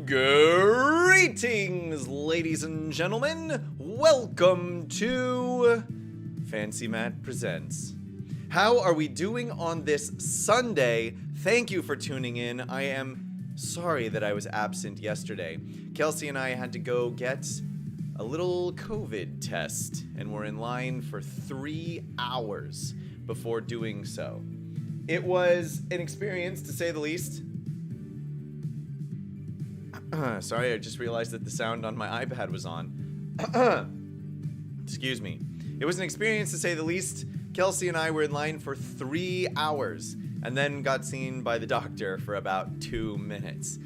Greetings, ladies and gentlemen. Welcome to FancyMatt Presents. How are we doing on this Sunday? Thank you for tuning in. I am sorry that I was absent yesterday. Kelsey and I had to go get a little COVID test, and we're in line for 3 hours before doing so. It was an experience, to say the least. Sorry, I just realized that the sound on my iPad was on. Excuse me. It was an experience, to say the least. Kelsey and I were in line for 3 hours and then got seen by the doctor for about 2 minutes.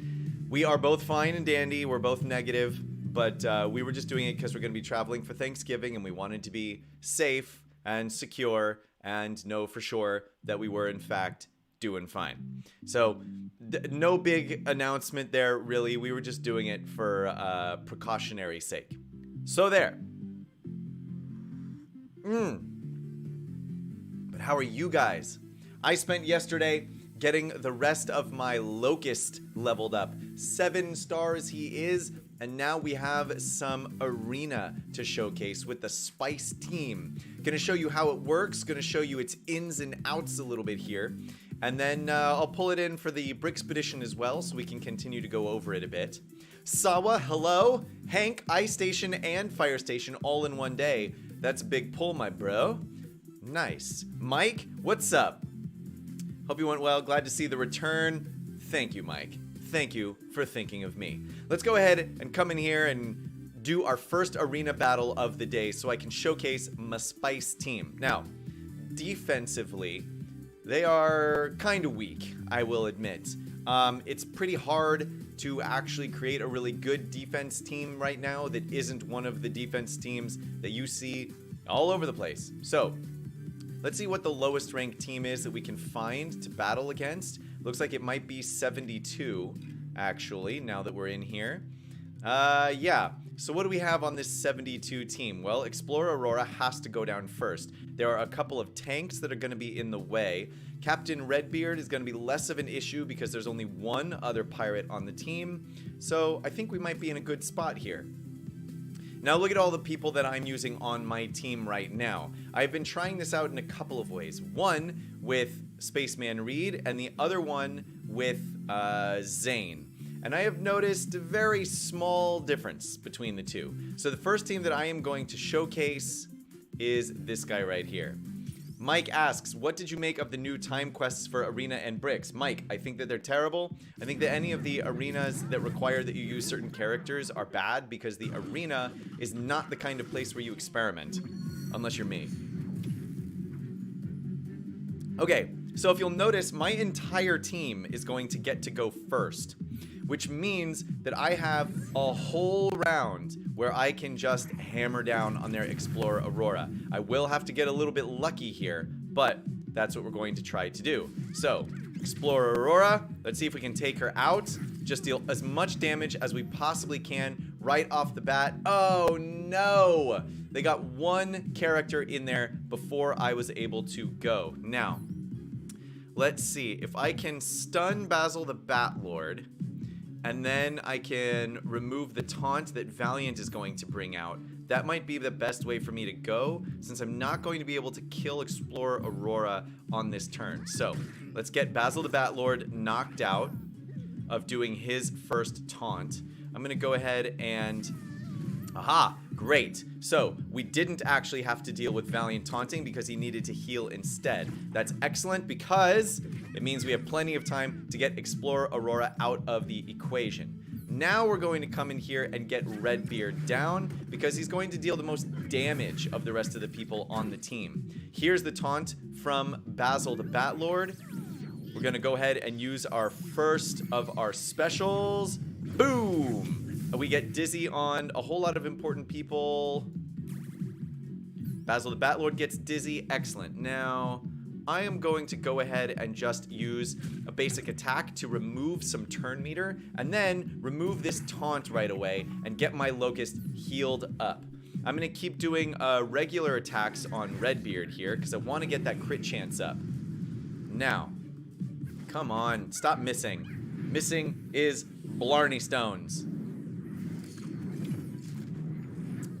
We are both fine and dandy. We're both negative, but we were just doing it because we're going to be traveling for Thanksgiving and we wanted to be safe and secure and know for sure that we were, in fact, doing fine. So no big announcement there, really. We were just doing it for precautionary sake. So there. But how are you guys? I spent yesterday getting the rest of my Locust leveled up. 7 stars he is, and now we have some arena to showcase with the Spice team. Gonna show you how it works, gonna show you its ins and outs a little bit here. And then I'll pull it in for the Brickspedition as well, so we can continue to go over it a bit. Sawa, hello. Hank, Ice Station, and Fire Station all in one day. That's a big pull, my bro. Nice. Mike, what's up? Hope you went well. Glad to see the return. Thank you, Mike. Thank you for thinking of me. Let's go ahead and come in here and do our first arena battle of the day so I can showcase my Spice team. Now, defensively, they are kind of weak, I will admit. It's pretty hard to actually create a really good defense team right now that isn't one of the defense teams that you see all over the place. So, let's see what the lowest ranked team is that we can find to battle against. Looks like it might be 72, actually, now that we're in here. Yeah. So what do we have on this 72 team? Well, Explorer Aurora has to go down first. There are a couple of tanks that are going to be in the way. Captain Redbeard is going to be less of an issue because there's only one other pirate on the team. So I think we might be in a good spot here. Now look at all the people that I'm using on my team right now. I've been trying this out in a couple of ways. One with Spaceman Reed and the other one with Zane. And I have noticed a very small difference between the two. So the first team that I am going to showcase is this guy right here. Mike asks, what did you make of the new time quests for Arena and Bricks? Mike, I think that they're terrible. I think that any of the arenas that require that you use certain characters are bad because the arena is not the kind of place where you experiment. Unless you're me. Okay, so if you'll notice, my entire team is going to get to go first, which means that I have a whole round where I can just hammer down on their Explorer Aurora. I will have to get a little bit lucky here, but that's what we're going to try to do. So, Explorer Aurora, let's see if we can take her out. Just deal as much damage as we possibly can right off the bat. Oh no! They got one character in there before I was able to go. Now, let's see if I can stun Basil the Batlord. And then I can remove the taunt that Valiant is going to bring out. That might be the best way for me to go, since I'm not going to be able to kill Explorer Aurora on this turn. So, let's get Basil the Batlord knocked out of doing his first taunt. I'm going to go ahead and... Aha! Great. So, we didn't actually have to deal with Valiant taunting because he needed to heal instead. That's excellent because it means we have plenty of time to get Explorer Aurora out of the equation. Now we're going to come in here and get Redbeard down because he's going to deal the most damage of the rest of the people on the team. Here's the taunt from Basil the Batlord. We're going to go ahead and use our first of our specials. Boom! We get dizzy on a whole lot of important people. Basil the Batlord gets dizzy. Excellent. Now, I am going to go ahead and just use a basic attack to remove some turn meter, and then remove this taunt right away and get my Locust healed up. I'm going to keep doing regular attacks on Redbeard here because I want to get that crit chance up. Now, come on. Stop missing. Missing is Blarney Stones.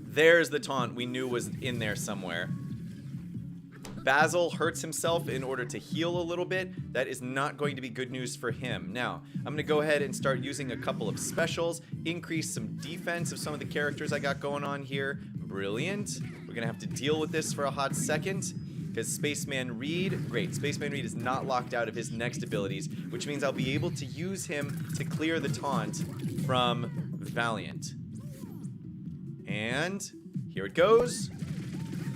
There's the taunt we knew was in there somewhere. Basil hurts himself in order to heal a little bit. That is not going to be good news for him. Now, I'm going to go ahead and start using a couple of specials, increase some defense of some of the characters I got going on here. Brilliant. We're going to have to deal with this for a hot second because Spaceman Reed, great. Spaceman Reed is not locked out of his next abilities, which means I'll be able to use him to clear the taunt from Valiant. And here it goes.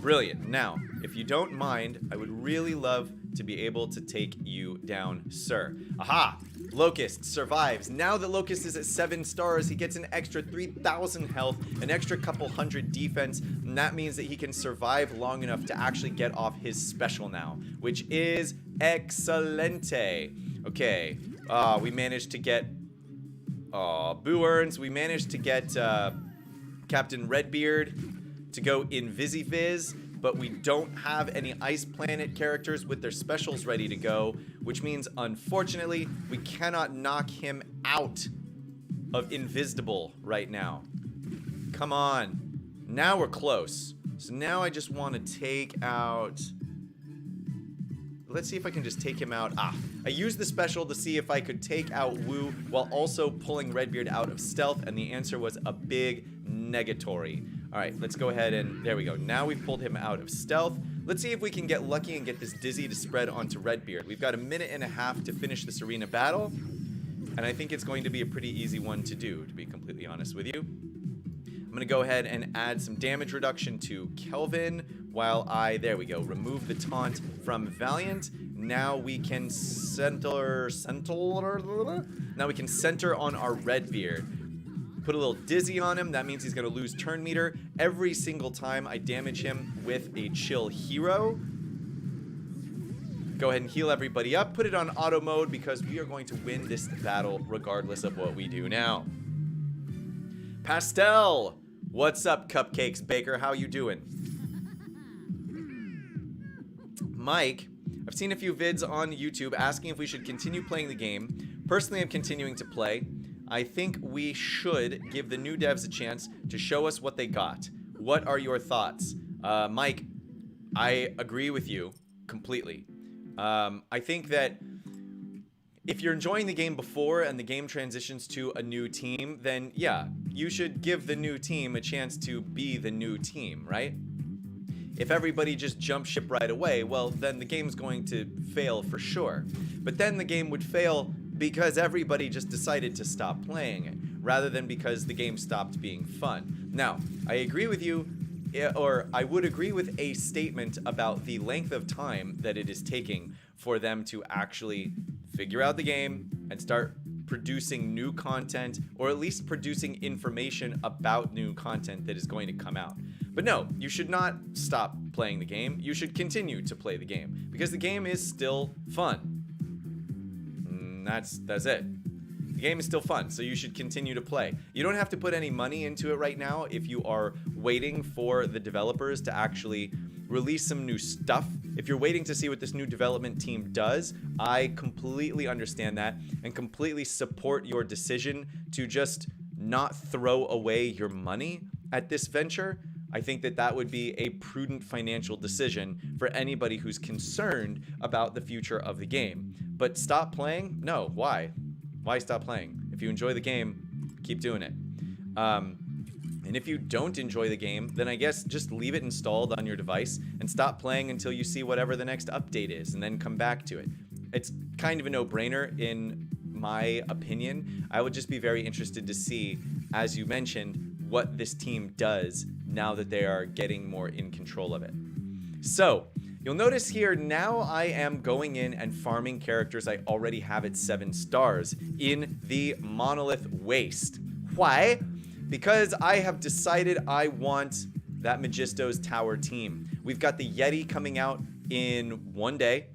Brilliant. Now, if you don't mind, I would really love to be able to take you down, sir. Aha! Locust survives. Now that Locust is at 7 stars, he gets an extra 3,000 health, an extra couple hundred defense, and that means that he can survive long enough to actually get off his special now, which is excelente. Okay, we managed to get Boo Earns. We managed to get Captain Redbeard to go Invisiviz, but we don't have any Ice Planet characters with their specials ready to go, which means, unfortunately, we cannot knock him out of Invisible right now. Come on. Now we're close. So now I just want to take out... Let's see if I can just take him out. I used the special to see if I could take out Wu while also pulling Redbeard out of stealth, and the answer was a big negatory. Alright, let's go ahead and... There we go. Now we've pulled him out of stealth. Let's see if we can get lucky and get this Dizzy to spread onto Redbeard. We've got a minute and a half to finish this arena battle, and I think it's going to be a pretty easy one to do, to be completely honest with you. I'm going to go ahead and add some damage reduction to Kelvin while I... There we go. Remove the taunt from Valiant. Now we can center... Now we can center on our Redbeard. Put a little Dizzy on him. That means he's going to lose turn meter every single time I damage him with a chill hero. Go ahead and heal everybody up. Put it on auto mode because we are going to win this battle regardless of what we do now. Pastel! What's up, Cupcakes Baker? How you doing? Mike, I've seen a few vids on YouTube asking if we should continue playing the game. Personally, I'm continuing to play. I think we should give the new devs a chance to show us what they got. What are your thoughts? Mike, I agree with you completely. I think that if you're enjoying the game before and the game transitions to a new team, then yeah, you should give the new team a chance to be the new team, right? If everybody just jumps ship right away, well, then the game's going to fail for sure. But then the game would fail because everybody just decided to stop playing it, rather than because the game stopped being fun. Now, I agree with you, or I would agree with a statement about the length of time that it is taking for them to actually figure out the game and start producing new content, or at least producing information about new content that is going to come out. But no, you should not stop playing the game. You should continue to play the game, because the game is still fun. That's it. The game is still fun, so you should continue to play. You don't have to put any money into it right now if you are waiting for the developers to actually release some new stuff. If you're waiting to see what this new development team does, I completely understand that and completely support your decision to just not throw away your money at this venture. I think that that would be a prudent financial decision for anybody who's concerned about the future of the game. But stop playing? No. Why? Why stop playing? If you enjoy the game, keep doing it. And if you don't enjoy the game, then I guess just leave it installed on your device and stop playing until you see whatever the next update is, and then come back to it. It's kind of a no-brainer in my opinion. I would just be very interested to see, as you mentioned, what this team does now that they are getting more in control of it. So, you'll notice here now I am going in and farming characters I already have at 7 stars in the Monolith Waste. Why? Because I have decided I want that Magisto's Tower team. We've got the Yeti coming out in 1 day.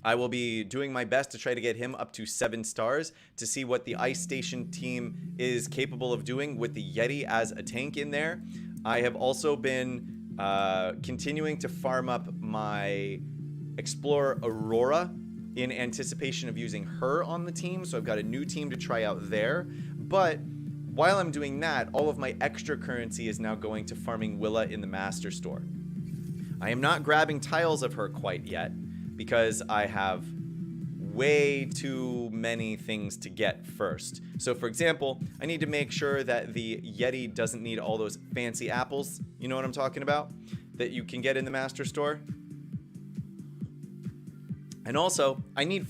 I will be doing my best to try to get him up to 7 stars to see what the Ice Station team is capable of doing with the Yeti as a tank in there. I have also been continuing to farm up my Explorer Aurora in anticipation of using her on the team. So I've got a new team to try out there. But while I'm doing that, all of my extra currency is now going to farming Willa in the Master Store. I am not grabbing tiles of her quite yet because I have way too many things to get first. So for example, I need to make sure that the Yeti doesn't need all those fancy apples, you know what I'm talking about, that you can get in the Master Store. And also, I need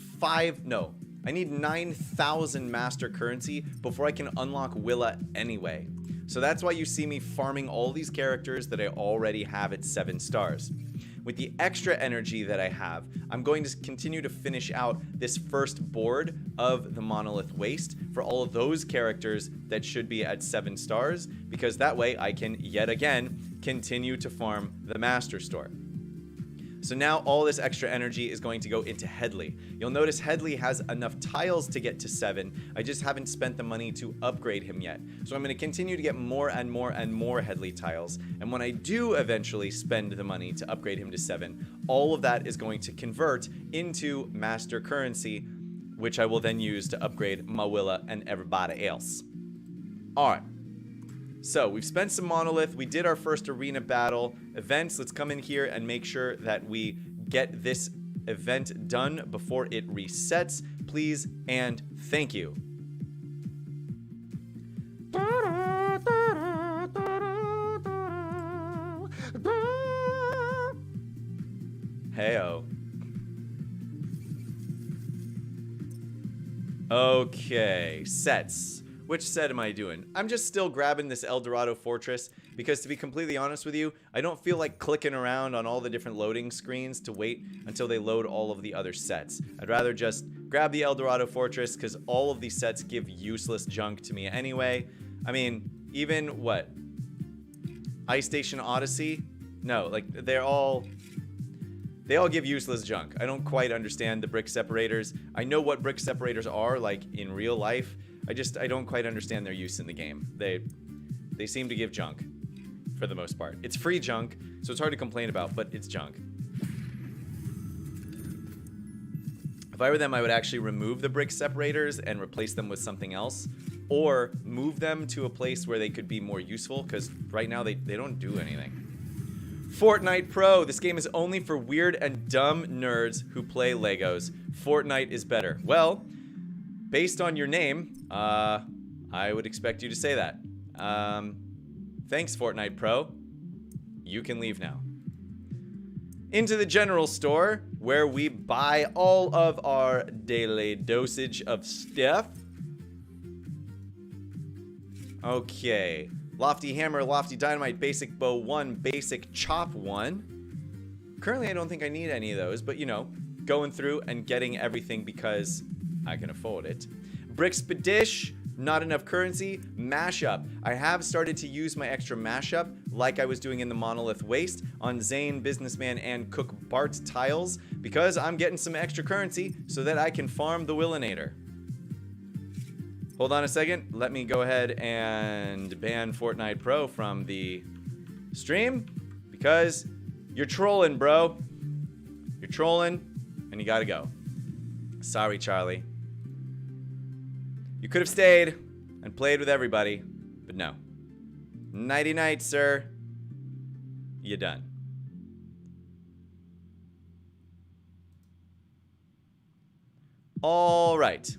9,000 master currency before I can unlock Willa anyway. So that's why you see me farming all these characters that I already have at 7 stars. With the extra energy that I have, I'm going to continue to finish out this first board of the Monolith Waste for all of those characters that should be at 7 stars, because that way I can yet again continue to farm the Master Store. So now all this extra energy is going to go into Headley. You'll notice Headley has enough tiles to get to 7. I just haven't spent the money to upgrade him yet. So I'm going to continue to get more and more and more Headley tiles. And when I do eventually spend the money to upgrade him to 7, all of that is going to convert into master currency, which I will then use to upgrade Mawilla and everybody else. Alright. So we've spent some Monolith, we did our first arena battle events. Let's come in here and make sure that we get this event done before it resets. Please and thank you. Heyo. Okay, sets. Which set am I doing? I'm just still grabbing this El Dorado Fortress because, to be completely honest with you, I don't feel like clicking around on all the different loading screens to wait until they load all of the other sets. I'd rather just grab the El Dorado Fortress because all of these sets give useless junk to me anyway. I mean, even what? Ice Station Odyssey? No, like they all give useless junk. I don't quite understand the brick separators. I know what brick separators are like in real life. I don't quite understand their use in the game. They seem to give junk for the most part. It's free junk, so it's hard to complain about, but it's junk. If I were them, I would actually remove the brick separators and replace them with something else, or move them to a place where they could be more useful, because right now they don't do anything. Fortnite Pro. This game is only for weird and dumb nerds who play Legos. Fortnite is better. Well, based on your name, I would expect you to say that. Thanks, Fortnite Pro. You can leave now. Into the general store, where we buy all of our daily dosage of stuff. Okay. Lofty Hammer, Lofty Dynamite, Basic Bow 1, Basic Chop 1. Currently, I don't think I need any of those, but you know, going through and getting everything because I can afford it. Brickspedish, not enough currency. Mashup. I have started to use my extra mashup like I was doing in the Monolith Waste on Zane, Businessman, and Cook Bart tiles because I'm getting some extra currency so that I can farm the Willinator. Hold on a second. Let me go ahead and ban Fortnite Pro from the stream because you're trolling, bro. You're trolling and you gotta go. Sorry, Charlie. You could have stayed and played with everybody, but no. Nighty night, sir. You done. All right.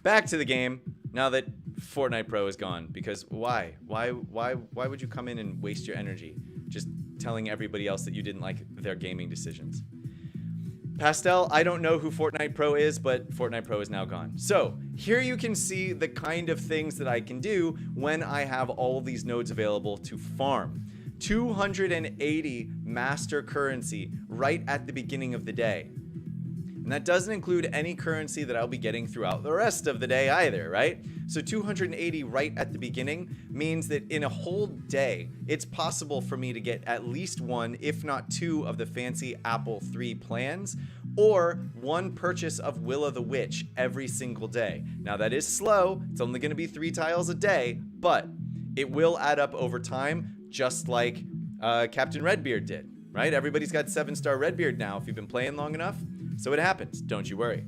Back to the game now that Fortnite Pro is gone, because why? Why would you come in and waste your energy just telling everybody else that you didn't like their gaming decisions? Pastel, I don't know who Fortnite Pro is, but Fortnite Pro is now gone. So here you can see the kind of things that I can do when I have all of these nodes available to farm. 280 master currency right at the beginning of the day. And that doesn't include any currency that I'll be getting throughout the rest of the day either, right? So 280 right at the beginning means that in a whole day, it's possible for me to get at least one, if not two, of the fancy Apple 3 plans, or one purchase of Willa the Witch every single day. Now that is slow, it's only gonna be 3 tiles a day, but it will add up over time, just like Captain Redbeard did. right? Everybody's got 7-star Redbeard now if you've been playing long enough. So it happens. Don't you worry.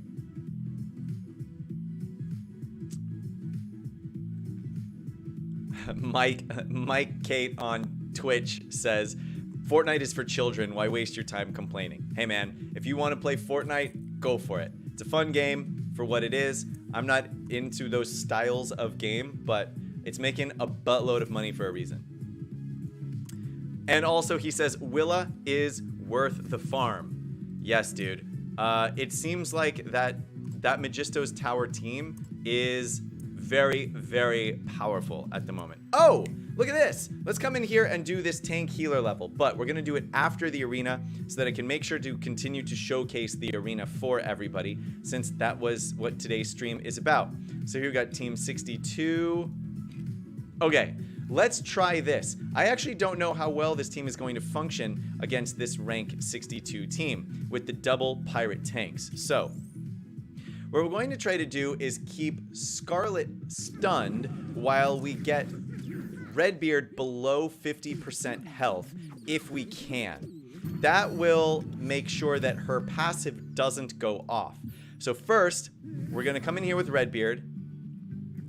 Mike Kate on Twitch says, Fortnite is for children. Why waste your time complaining? Hey, man, if you want to play Fortnite, go for it. It's a fun game for what it is. I'm not into those styles of game, but it's making a buttload of money for a reason. And also, he says, Willa is worth the farm. Yes, dude. It seems like that Magisto's Tower team is very, very powerful at the moment. Oh, look at this. Let's come in here and do this tank healer level, but we're going to do it after the arena so that I can make sure to continue to showcase the arena for everybody, since that was what today's stream is about. So here we got team 62. Okay, let's try this. I actually don't know how well this team is going to function against this rank 62 team with the double pirate tanks. So what we're going to try to do is keep Scarlet stunned while we get Redbeard below 50% health if we can. That will make sure that her passive doesn't go off. So first, we're going to come in here with Redbeard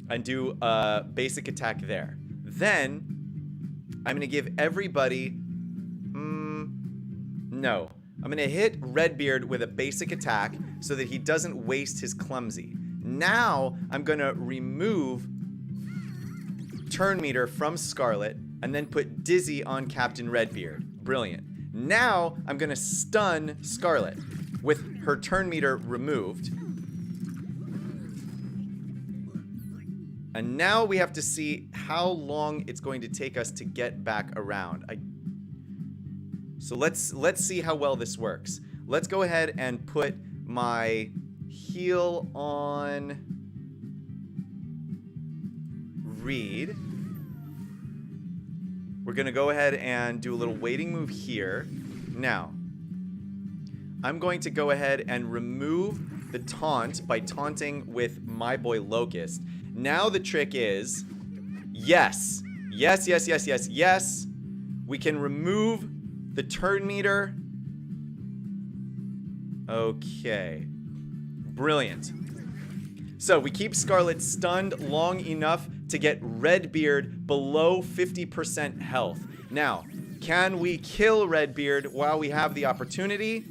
and do a basic attack there. Then, I'm going to give everybody... no. I'm going to hit Redbeard with a basic attack so that he doesn't waste his clumsy. Now, I'm going to remove turn meter from Scarlet and then put Dizzy on Captain Redbeard. Brilliant. Now, I'm going to stun Scarlet with her turn meter removed. And now we have to see how long it's going to take us to get back around. So let's see how well this works. Let's go ahead and put my heal on Reed. We're going to go ahead and do a little waiting move here. Now, I'm going to go ahead and remove the taunt by taunting with my boy Locust. Now the trick is, yes. We can remove the turn meter. Okay. Brilliant. So we keep Scarlet stunned long enough to get Redbeard below 50% health. Now, can we kill Redbeard while we have the opportunity?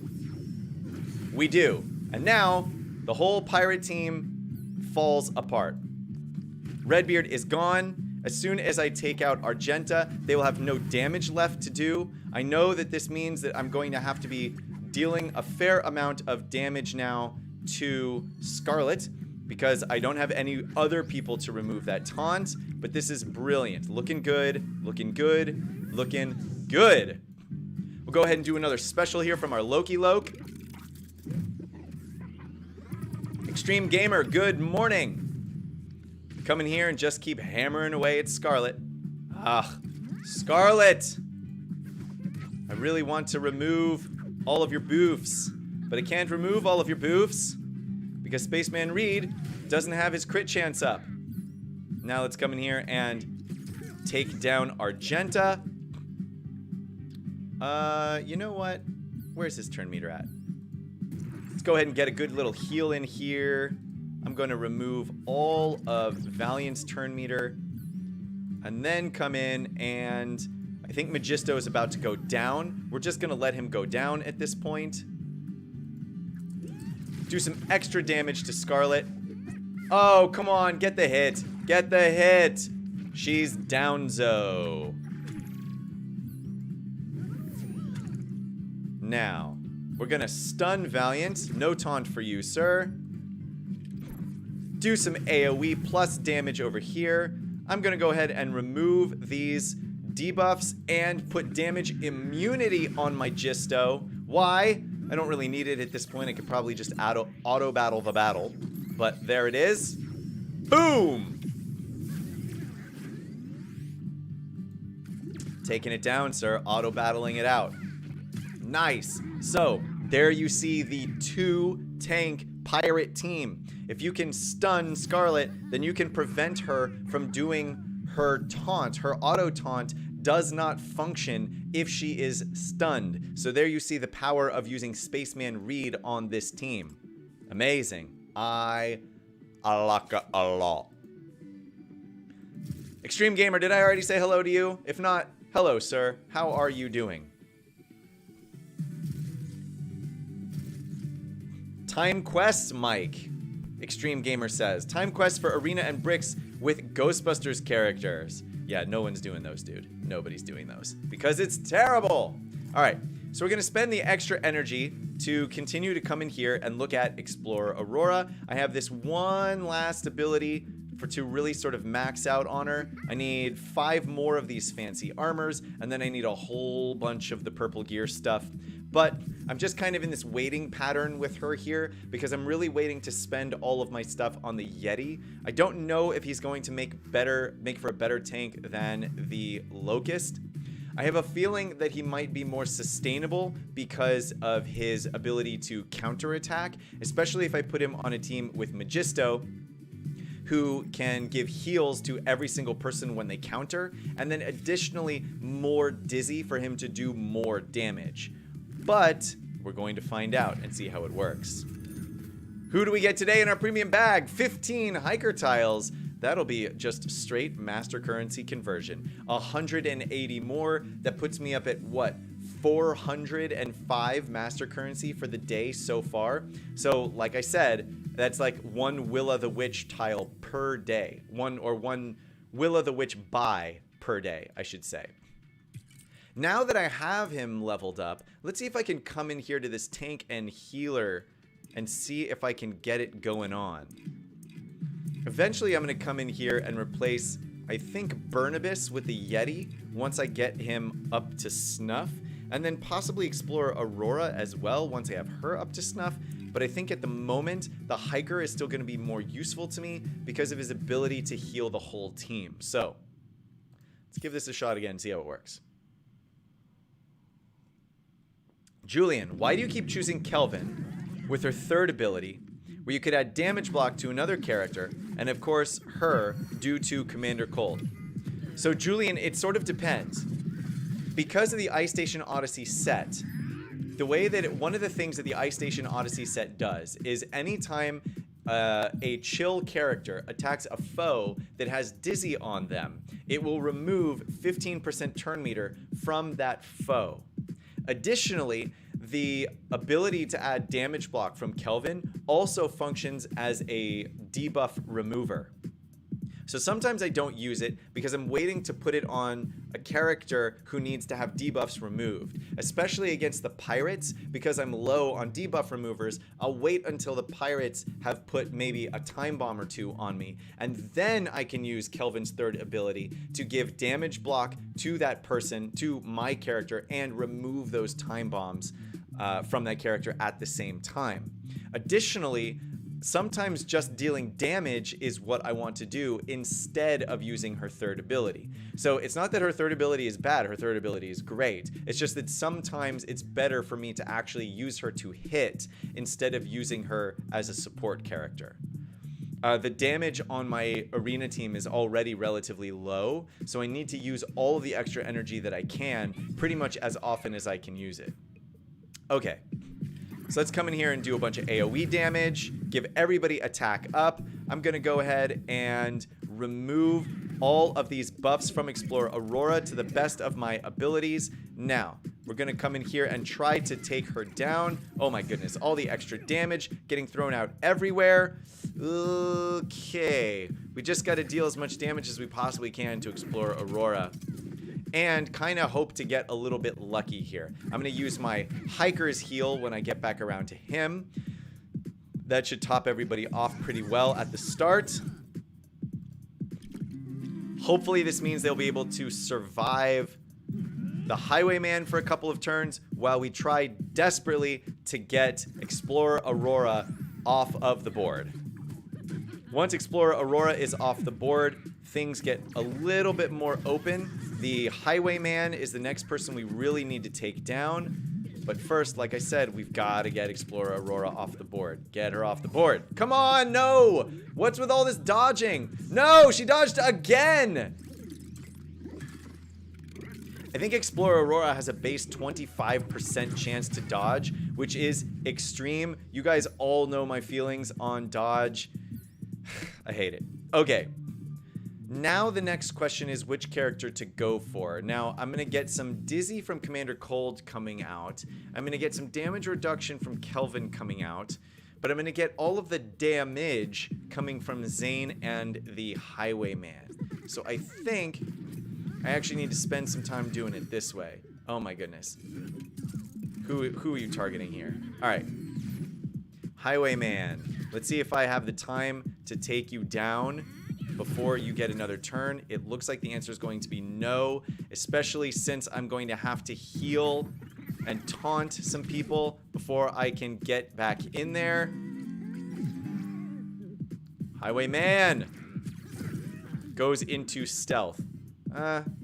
We do. And now, the whole pirate team falls apart. Redbeard is gone. As soon as I take out Argenta, they will have no damage left to do. I know that this means that I'm going to have to be dealing a fair amount of damage now to Scarlet because I don't have any other people to remove that taunt, but this is brilliant. Looking good, looking good, looking good. We'll go ahead and do another special here from our Loki Loke. Extreme Gamer, good morning. Come in here and just keep hammering away at Scarlet. Scarlet! I really want to remove all of your boofs, but I can't remove all of your boofs because Spaceman Reed doesn't have his crit chance up. Now let's come in here and take down Argenta. You know what? Where's his turn meter at? Let's go ahead and get a good little heal in here. I'm going to remove all of Valiant's turn meter and then come in and I think Magisto is about to go down. We're just going to let him go down at this point. Do some extra damage to Scarlet. Oh, come on. Get the hit. Get the hit. She's downzo. Now, we're going to stun Valiant. No taunt for you, sir. Do some AoE plus damage over here. I'm going to go ahead and remove these debuffs and put damage immunity on my Gisto. Why? I don't really need it at this point. I could probably just auto battle the battle. But there it is. Boom! Taking it down, sir. Auto battling it out. Nice. So, there you see the 2-tank pirate team. If you can stun Scarlet, then you can prevent her from doing her taunt. Her auto taunt does not function if she is stunned. So there you see the power of using Spaceman Reed on this team. Amazing. I like it a lot. Extreme Gamer, did I already say hello to you? If not, hello, sir. How are you doing? Time quests, Mike. Extreme Gamer says. Time quests for Arena and Bricks with Ghostbusters characters. Yeah, no one's doing those, dude. Nobody's doing those. Because it's terrible. Alright, so we're going to spend the extra energy to continue to come in here and look at Explorer Aurora. I have this one last ability to really sort of max out on her. I need 5 more of these fancy armors, and then I need a whole bunch of the purple gear stuff. But I'm just kind of in this waiting pattern with her here because I'm really waiting to spend all of my stuff on the Yeti. I don't know if he's going to make for a better tank than the Locust. I have a feeling that he might be more sustainable because of his ability to counterattack, especially if I put him on a team with Magisto, who can give heals to every single person when they counter, and then additionally more dizzy for him to do more damage. But we're going to find out and see how it works. Who do we get today in our premium bag? 15 hiker tiles. That'll be just straight master currency conversion. 180 more. That puts me up at what? 405 master currency for the day so far. So, like I said, that's like one Willa the Witch tile per day. One Willa the Witch buy per day, I should say. Now that I have him leveled up, let's see if I can come in here to this tank and healer and see if I can get it going on. Eventually, I'm going to come in here and replace, I think, Burnabas with the Yeti once I get him up to snuff. And then possibly explore Aurora as well once I have her up to snuff. But I think at the moment, the hiker is still going to be more useful to me because of his ability to heal the whole team. So, let's give this a shot again and see how it works. Julian, why do you keep choosing Kelvin with her third ability, where you could add damage block to another character, and of course, her, due to Commander Cold? So Julian, it sort of depends. Because of the Ice Station Odyssey set, the way that one of the things that the Ice Station Odyssey set does is anytime a chill character attacks a foe that has Dizzy on them, it will remove 15% turn meter from that foe. Additionally, the ability to add damage block from Kelvin also functions as a debuff remover. So sometimes I don't use it because I'm waiting to put it on a character who needs to have debuffs removed, especially against the pirates. Because I'm low on debuff removers, I'll wait until the pirates have put maybe a time bomb or two on me, and then I can use Kelvin's third ability to give damage block to that person, to my character, and remove those time bombs from that character at the same time. Additionally, sometimes just dealing damage is what I want to do instead of using her third ability. So it's not that her third ability is bad, her third ability is great. It's just that sometimes it's better for me to actually use her to hit instead of using her as a support character. The damage on my arena team is already relatively low, so I need to use all of the extra energy that I can pretty much as often as I can use it. Okay. So let's come in here and do a bunch of AoE damage, give everybody attack up. I'm going to go ahead and remove all of these buffs from Explorer Aurora to the best of my abilities. Now, we're going to come in here and try to take her down. Oh my goodness, all the extra damage getting thrown out everywhere. Okay, we just got to deal as much damage as we possibly can to Explorer Aurora. And kind of hope to get a little bit lucky here. I'm going to use my Hiker's Heal when I get back around to him. That should top everybody off pretty well at the start. Hopefully this means they'll be able to survive the Highwayman for a couple of turns while we try desperately to get Explorer Aurora off of the board. Once Explorer Aurora is off the board, things get a little bit more open. The Highwayman is the next person we really need to take down. But first, like I said, we've got to get Explorer Aurora off the board. Get her off the board. Come on, no! What's with all this dodging? No, she dodged again! I think Explorer Aurora has a base 25% chance to dodge, which is extreme. You guys all know my feelings on dodge. I hate it. Okay. Now the next question is which character to go for. Now, I'm going to get some Dizzy from Commander Cold coming out. I'm going to get some damage reduction from Kelvin coming out. But I'm going to get all of the damage coming from Zane and the Highwayman. So I think I actually need to spend some time doing it this way. Oh my goodness. Who are you targeting here? All right. Highwayman. Let's see if I have the time to take you down before you get another turn. It looks like the answer is going to be no, especially since I'm going to have to heal and taunt some people before I can get back in there. Highwayman goes into stealth.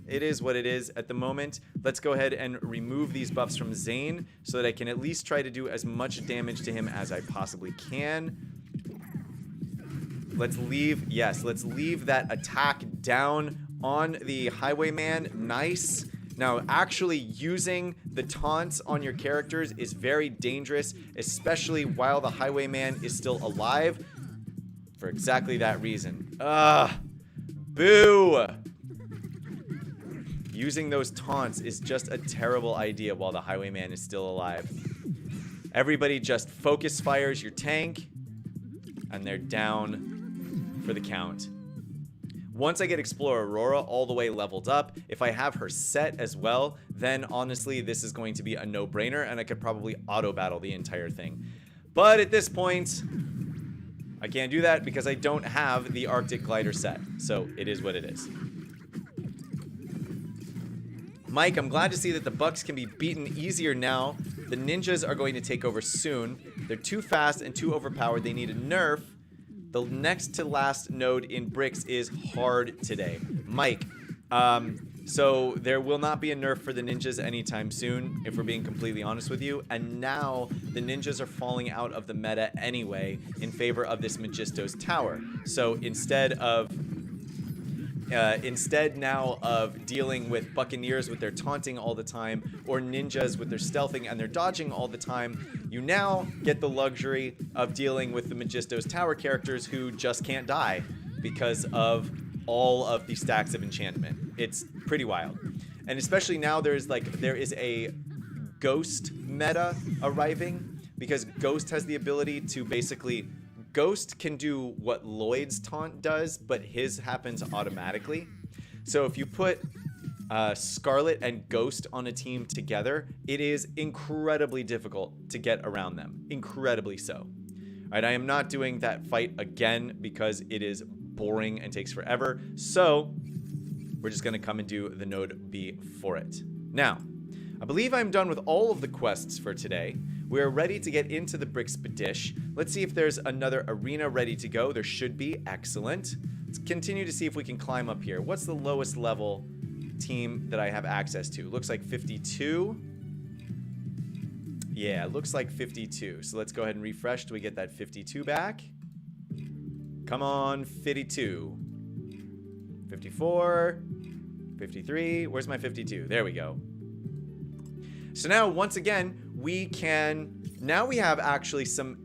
It is what it is at the moment. Let's go ahead and remove these buffs from Zane so that I can at least try to do as much damage to him as I possibly can. Let's leave that attack down on the Highwayman. Nice. Now, actually using the taunts on your characters is very dangerous, especially while the Highwayman is still alive, for exactly that reason. Boo! Using those taunts is just a terrible idea while the Highwayman is still alive. Everybody just focus fires your tank, and they're down for the count. Once I get Explorer Aurora all the way leveled up, if I have her set as well, then honestly, this is going to be a no-brainer, and I could probably auto-battle the entire thing. But at this point, I can't do that because I don't have the Arctic Glider set. So it is what it is. Mike, I'm glad to see that the Bucks can be beaten easier now. The ninjas are going to take over soon. They're too fast and too overpowered. They need a nerf. The next to last node in bricks is hard today. Mike, so there will not be a nerf for the ninjas anytime soon, if we're being completely honest with you. And now the ninjas are falling out of the meta anyway in favor of this Megisto's tower. So instead now of dealing with Buccaneers with their taunting all the time, or ninjas with their stealthing and their dodging all the time, you now get the luxury of dealing with the Megisto's tower characters who just can't die because of all of the stacks of enchantment. It's pretty wild. And especially now there is a ghost meta arriving, because Ghost has the ability to basically... Ghost can do what Lloyd's taunt does, but his happens automatically. So if you put Scarlet and Ghost on a team together, it is incredibly difficult to get around them. Incredibly so. All right, I am not doing that fight again because it is boring and takes forever. So we're just going to come and do the node B for it. Now, I believe I'm done with all of the quests for today. We're ready to get into the Brixpedish. Let's see if there's another arena ready to go. There should be. Excellent. Let's continue to see if we can climb up here. What's the lowest level team that I have access to? Looks like 52. Yeah, looks like 52. So let's go ahead and refresh till we get that 52 back. Come on, 52. 54. 53. Where's my 52? There we go. So now, once again, we have actually some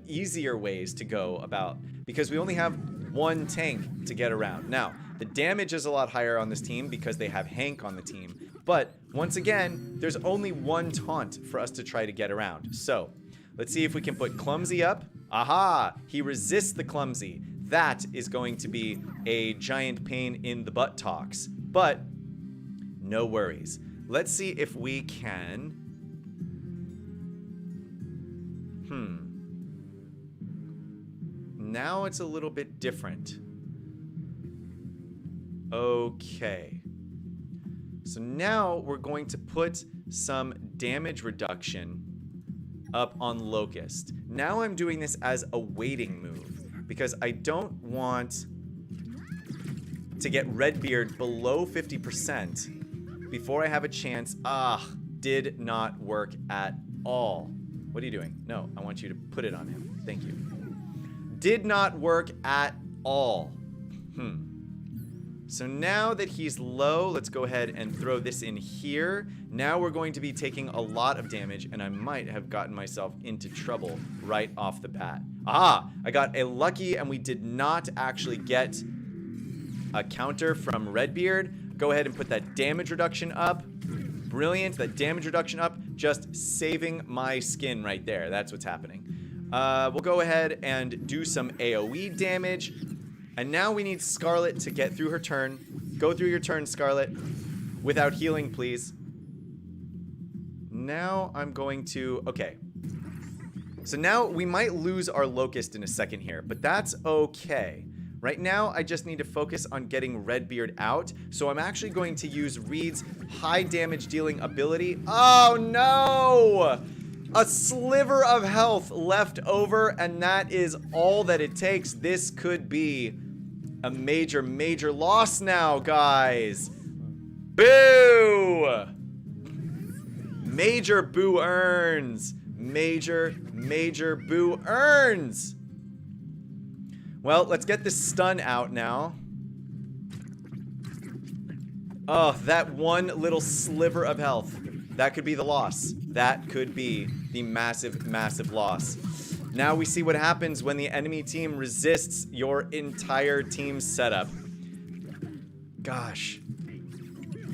easier ways to go about, because we only have one tank to get around. Now, the damage is a lot higher on this team because they have Hank on the team. But once again, there's only one taunt for us to try to get around. So let's see if we can put Clumsy up. Aha! He resists the Clumsy. That is going to be a giant pain in the butt talks. But no worries. Let's see if we can... Now it's a little bit different. Okay. So now we're going to put some damage reduction up on Locust. Now I'm doing this as a waiting move because I don't want to get Redbeard below 50% before I have a chance. Did not work at all. What are you doing? No, I want you to put it on him. Thank you. Did not work at all. So now that he's low, let's go ahead and throw this in here. Now we're going to be taking a lot of damage, and I might have gotten myself into trouble right off the bat. Ah, I got a lucky, and we did not actually get a counter from Redbeard. Go ahead and put that damage reduction up. Brilliant, that damage reduction up, just saving my skin right there. That's what's happening. We'll go ahead and do some AoE damage. And now we need Scarlet to get through her turn. Go through your turn, Scarlet. Without healing, please. Now I'm going to... Okay. So now we might lose our Locust in a second here, but that's okay. Right now, I just need to focus on getting Redbeard out. So I'm actually going to use Reed's high damage dealing ability. Oh, no! A sliver of health left over, and that is all that it takes. This could be a major, major loss now, guys. Boo! Major boo earns. Major, major boo earns. Well, let's get this stun out now. Oh, that one little sliver of health. That could be the loss. That could be the massive, massive loss. Now we see what happens when the enemy team resists your entire team setup. Gosh.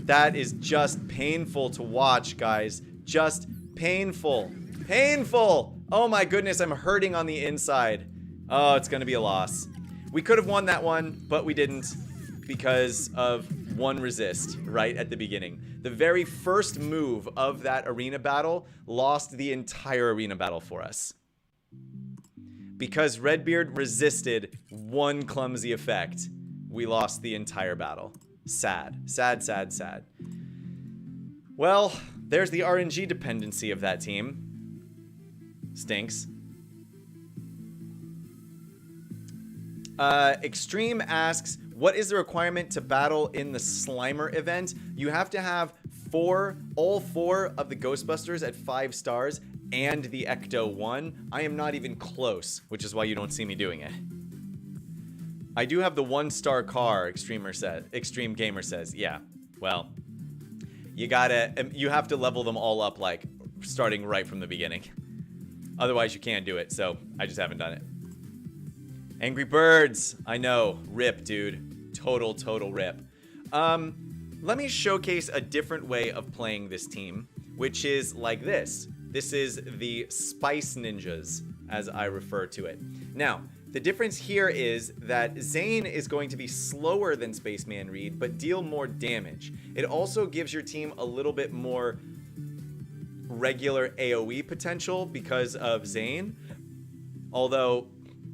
That is just painful to watch, guys. Just painful. Painful! Oh my goodness, I'm hurting on the inside. Oh, it's gonna be a loss. We could have won that one, but we didn't because of one resist right at the beginning. The very first move of that arena battle lost the entire arena battle for us. Because Redbeard resisted one clumsy effect, we lost the entire battle. Sad. Sad, sad, sad. Well, there's the RNG dependency of that team. Stinks. Extreme asks, what is the requirement to battle in the Slimer event? You have to have all four of the Ghostbusters at 5 stars and the Ecto 1. I am not even close, which is why you don't see me doing it. I do have the 1-star car, Extreme Gamer says. Yeah, well, you have to level them all up, like, starting right from the beginning. Otherwise, you can't do it, so I just haven't done it. Angry Birds. I know. Rip, dude. Total rip. Let me showcase a different way of playing this team, which is like this. This is the Spice Ninjas, as I refer to it. Now, the difference here is that Zane is going to be slower than Spaceman Reed, but deal more damage. It also gives your team a little bit more regular AoE potential because of Zane. Although,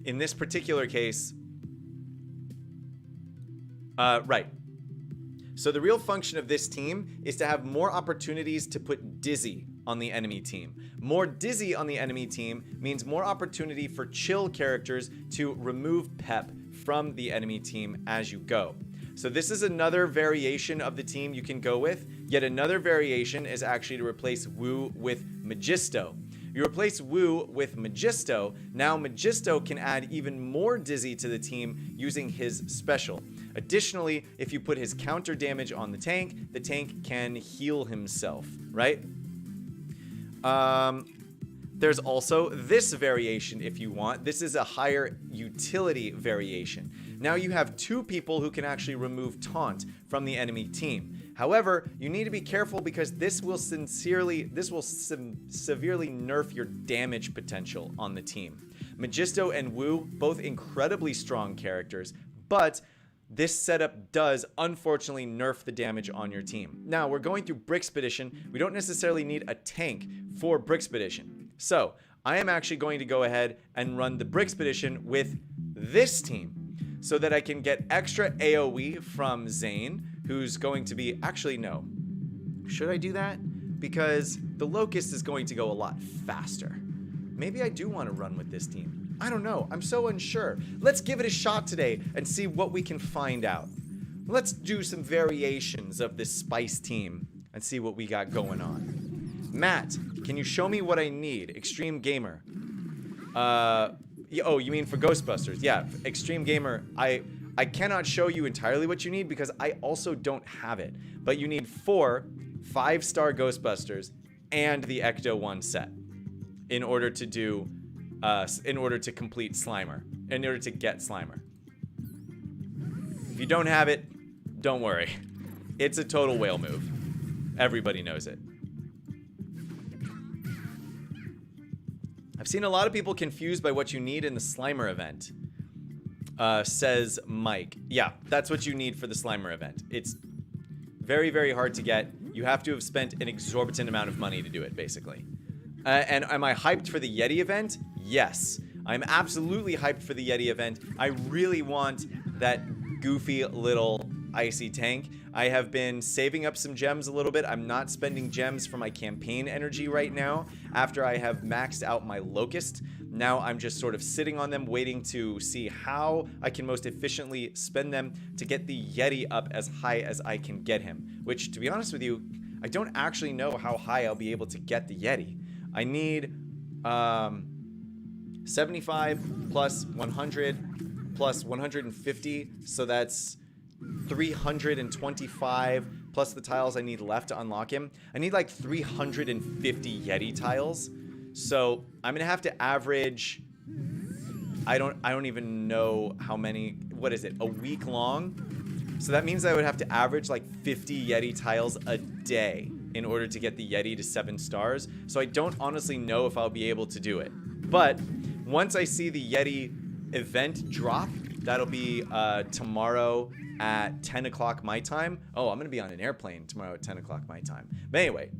in this particular case... right. So the real function of this team is to have more opportunities to put Dizzy on the enemy team. More Dizzy on the enemy team means more opportunity for chill characters to remove Pep from the enemy team as you go. So this is another variation of the team you can go with. Yet another variation is actually to replace Wu with Magisto. You replace Wu with Magisto, now Magisto can add even more Dizzy to the team using his special. Additionally, if you put his counter damage on the tank can heal himself, right? There's also this variation if you want. This is a higher utility variation. Now you have 2 people who can actually remove taunt from the enemy team. However, you need to be careful because this will severely nerf your damage potential on the team. Magisto and Wu, both incredibly strong characters, but this setup does unfortunately nerf the damage on your team. Now, we're going through Brickspedition. We don't necessarily need a tank for Brickspedition. So, I am actually going to go ahead and run the Brickspedition with this team so that I can get extra AoE from Zane, who's going to be... Actually, no. Should I do that? Because the Locust is going to go a lot faster. Maybe I do want to run with this team. I don't know. I'm so unsure. Let's give it a shot today and see what we can find out. Let's do some variations of this Spice team and see what we got going on. Matt, can you show me what I need? Extreme Gamer. Oh, you mean for Ghostbusters? Yeah, Extreme Gamer. I I cannot show you entirely what you need because I also don't have it. But you need 4 5-star Ghostbusters and the Ecto 1 set in order to do, in order to complete Slimer, in order to get Slimer. If you don't have it, don't worry. It's a total whale move. Everybody knows it. I've seen a lot of people confused by what you need in the Slimer event, says Mike. Yeah, that's what you need for the Slimer event. It's very, very hard to get. You have to have spent an exorbitant amount of money to do it, basically. And am I hyped for the Yeti event? Yes. I'm absolutely hyped for the Yeti event. I really want that goofy little icy tank. I have been saving up some gems a little bit. I'm not spending gems for my campaign energy right now after I have maxed out my Locust. Now I'm just sort of sitting on them waiting to see how I can most efficiently spend them to get the Yeti up as high as I can get him. Which, to be honest with you, I don't actually know how high I'll be able to get the Yeti. I need 75 plus 100 plus 150, so that's 325 plus the tiles I need left to unlock him. I need like 350 Yeti tiles. So I'm gonna have to average, I don't even know how many, what is it, a week long? So that means I would have to average like 50 Yeti tiles a day in order to get the Yeti to 7 stars. So I don't honestly know if I'll be able to do it. But once I see the Yeti event drop, that'll be tomorrow at 10 o'clock my time. Oh, I'm gonna be on an airplane tomorrow at 10 o'clock my time. But anyway,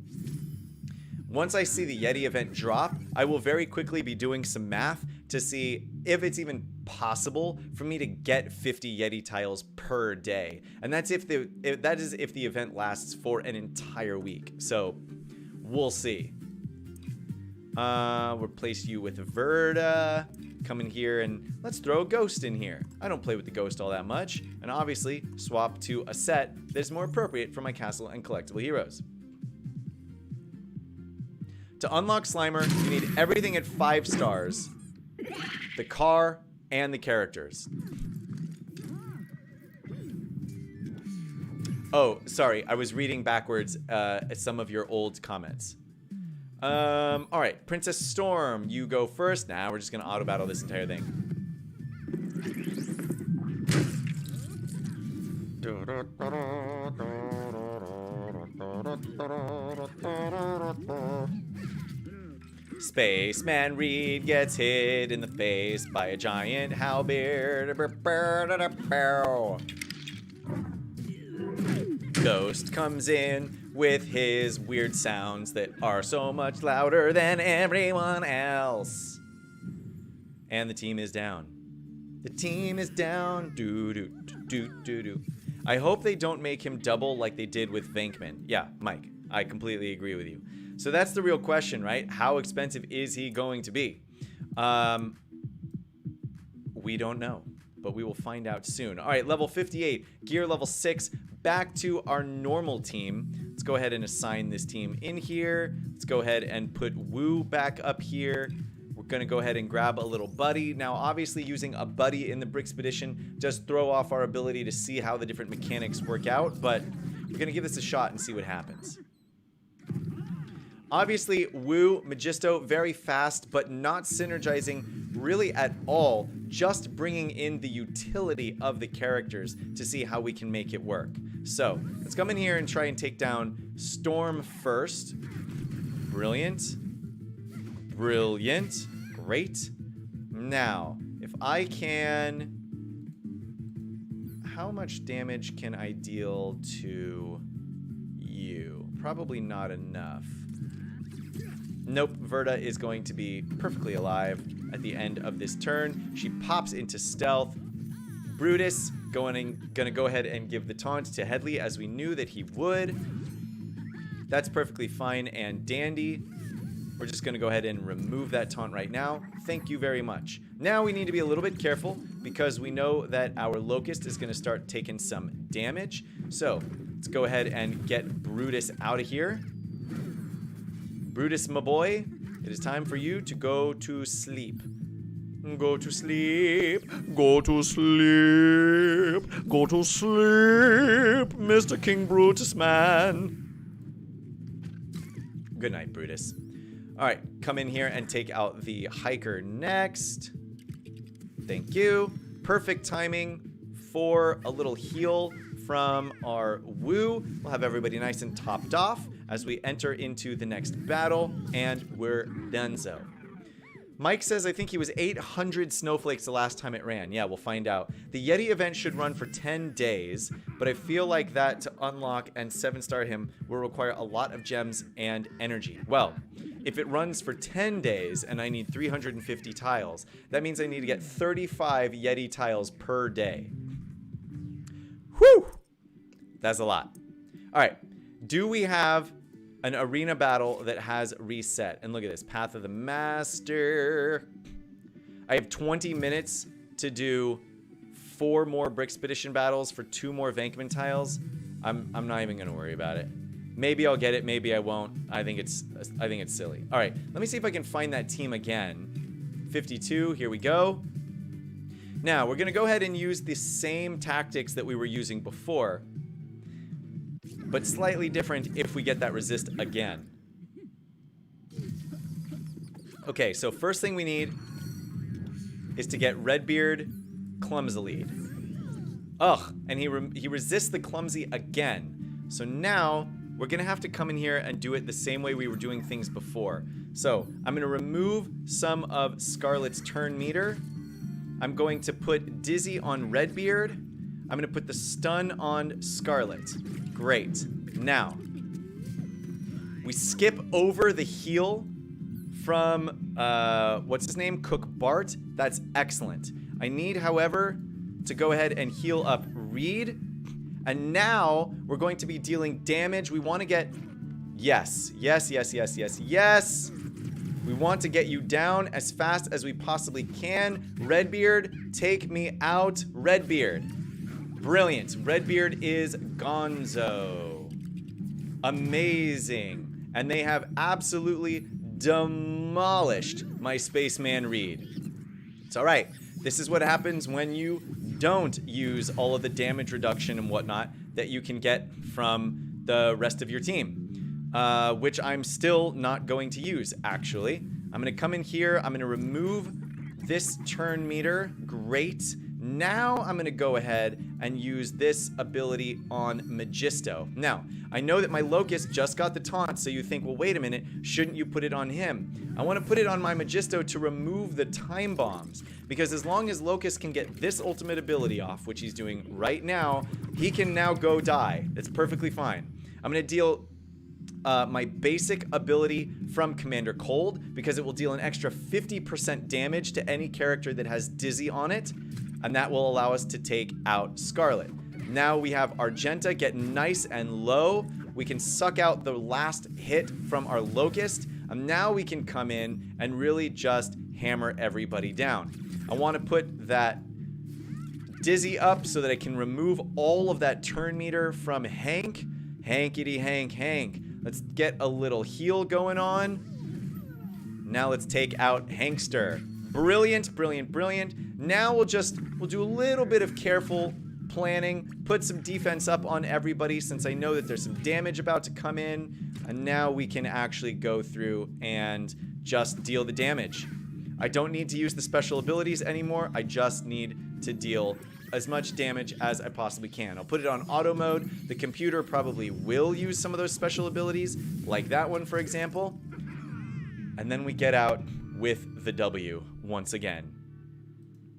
once I see the Yeti event drop, I will very quickly be doing some math to see if it's even possible for me to get 50 Yeti tiles per day. And that's if the event lasts for an entire week. So we'll see. Replace you with Verda. Come in here and let's throw a ghost in here. I don't play with the ghost all that much. And obviously swap to a set that's more appropriate for my castle and collectible heroes. To unlock Slimer, you need everything at 5 stars. The car and the characters. Oh, sorry. I was reading backwards some of your old comments. All right. Princess Storm, you go first. Now we're just going to auto battle this entire thing. Spaceman Reed gets hit in the face by a giant halberd. Ghost comes in with his weird sounds that are so much louder than everyone else. And the team is down. The team is down. Do. I hope they don't make him double like they did with Venkman. Yeah, Mike, I completely agree with you. So that's the real question, right? How expensive is he going to be? We don't know, but we will find out soon. All right, level 58, gear level 6, back to our normal team. Let's go ahead and assign this team in here. Let's go ahead and put Woo back up here. We're gonna go ahead and grab a little buddy. Now, obviously using a buddy in the Brixpedition does throw off our ability to see how the different mechanics work out, but we're gonna give this a shot and see what happens. Obviously, Woo, Magisto, very fast, but not synergizing really at all, just bringing in the utility of the characters to see how we can make it work. So, let's come in here and try and take down Storm first. Brilliant. Brilliant. Great. Now, if I can... How much damage can I deal to you? Probably not enough. Nope, Verda is going to be perfectly alive at the end of this turn. She pops into stealth. Brutus gonna go ahead and give the taunt to Headley as we knew that he would. That's perfectly fine and dandy. We're just gonna go ahead and remove that taunt right now. Thank you very much. Now we need to be a little bit careful because we know that our Locust is gonna start taking some damage. So let's go ahead and get Brutus out of here. Brutus, my boy, it is time for you to go to sleep. Go to sleep. Go to sleep. Go to sleep, Mr. King Brutus man. Good night, Brutus. All right, come in here and take out the hiker next. Thank you. Perfect timing for a little heal from our woo. We'll have everybody nice and topped off as we enter into the next battle, and we're donezo. Mike says, I think he was 800 snowflakes the last time it ran. Yeah, we'll find out. The Yeti event should run for 10 days, but I feel like that to unlock and 7-star him will require a lot of gems and energy. Well, if it runs for 10 days and I need 350 tiles, that means I need to get 35 Yeti tiles per day. Whew! That's a lot. All right. Do we have an arena battle that has reset? And look at this. Path of the Master. I have 20 minutes to do 4 more Brickspedition battles for 2 more Vankman tiles. I'm not even going to worry about it. Maybe I'll get it. Maybe I won't. I think it's silly. All right. Let me see if I can find that team again. 52. Here we go. Now, we're going to go ahead and use the same tactics that we were using before, but slightly different if we get that resist again. Okay, so first thing we need is to get Redbeard clumsily. Ugh, and he resists the clumsy again. So now we're going to have to come in here and do it the same way we were doing things before. So I'm going to remove some of Scarlet's turn meter. I'm going to put Dizzy on Redbeard. I'm going to put the stun on Scarlet. Great. Now, we skip over the heal from, what's his name? Cook Bart. That's excellent. I need, however, to go ahead and heal up Reed. And now, we're going to be dealing damage. We want to get... Yes. Yes, yes, yes, yes, yes. We want to get you down as fast as we possibly can. Redbeard, take me out. Redbeard. Brilliant. Redbeard is gonzo. Amazing. And they have absolutely demolished my Spaceman Reed. It's all right. This is what happens when you don't use all of the damage reduction and whatnot that you can get from the rest of your team. Which I'm still not going to use, actually. I'm going to come in here. I'm going to remove this turn meter. Great. Now I'm going to go ahead and use this ability on Magisto. Now, I know that my Locust just got the taunt, so you think, well, wait a minute, shouldn't you put it on him? I want to put it on my Magisto to remove the time bombs, because as long as Locust can get this ultimate ability off, which he's doing right now, he can now go die. That's perfectly fine. I'm going to deal my basic ability from Commander Cold, because it will deal an extra 50% damage to any character that has Dizzy on it, and that will allow us to take out Scarlet. Now we have Argenta get nice and low. We can suck out the last hit from our Locust, and now we can come in and really just hammer everybody down. I want to put that Dizzy up so that I can remove all of that turn meter from Hank. Hankity Hank Hank. Let's get a little heal going on. Now let's take out Hankster. Brilliant, brilliant, brilliant. Now we'll do a little bit of careful planning, put some defense up on everybody since I know that there's some damage about to come in, and now we can actually go through and just deal the damage. I don't need to use the special abilities anymore. I just need to deal as much damage as I possibly can. I'll put it on auto mode. The computer probably will use some of those special abilities, like that one, for example. And then we get out with the W once again.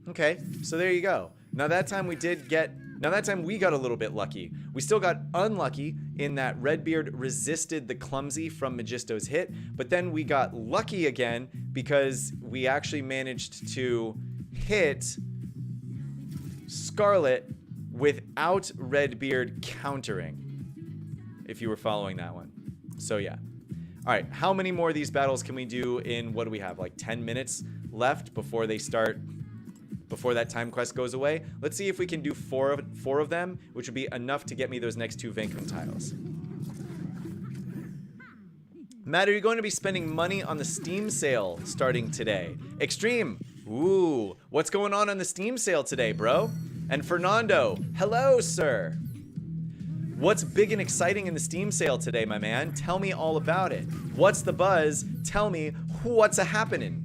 Okay, so there you go. Now that time we got a little bit lucky. We still got unlucky in that Redbeard resisted the clumsy from Magisto's hit, but then we got lucky again because we actually managed to hit Scarlet without Redbeard countering, if you were following that one. So yeah. All right, how many more of these battles can we do in, what do we have, like 10 minutes left before they start, before that time quest goes away? Let's see if we can do four of them, which would be enough to get me those next 2 Vankman tiles. Matt, are you going to be spending money on the Steam sale starting today? Extreme. Ooh, what's going on the Steam sale today, bro? And Fernando, hello, sir. What's big and exciting in the Steam sale today, my man? Tell me all about it. What's the buzz? Tell me what's a-happening.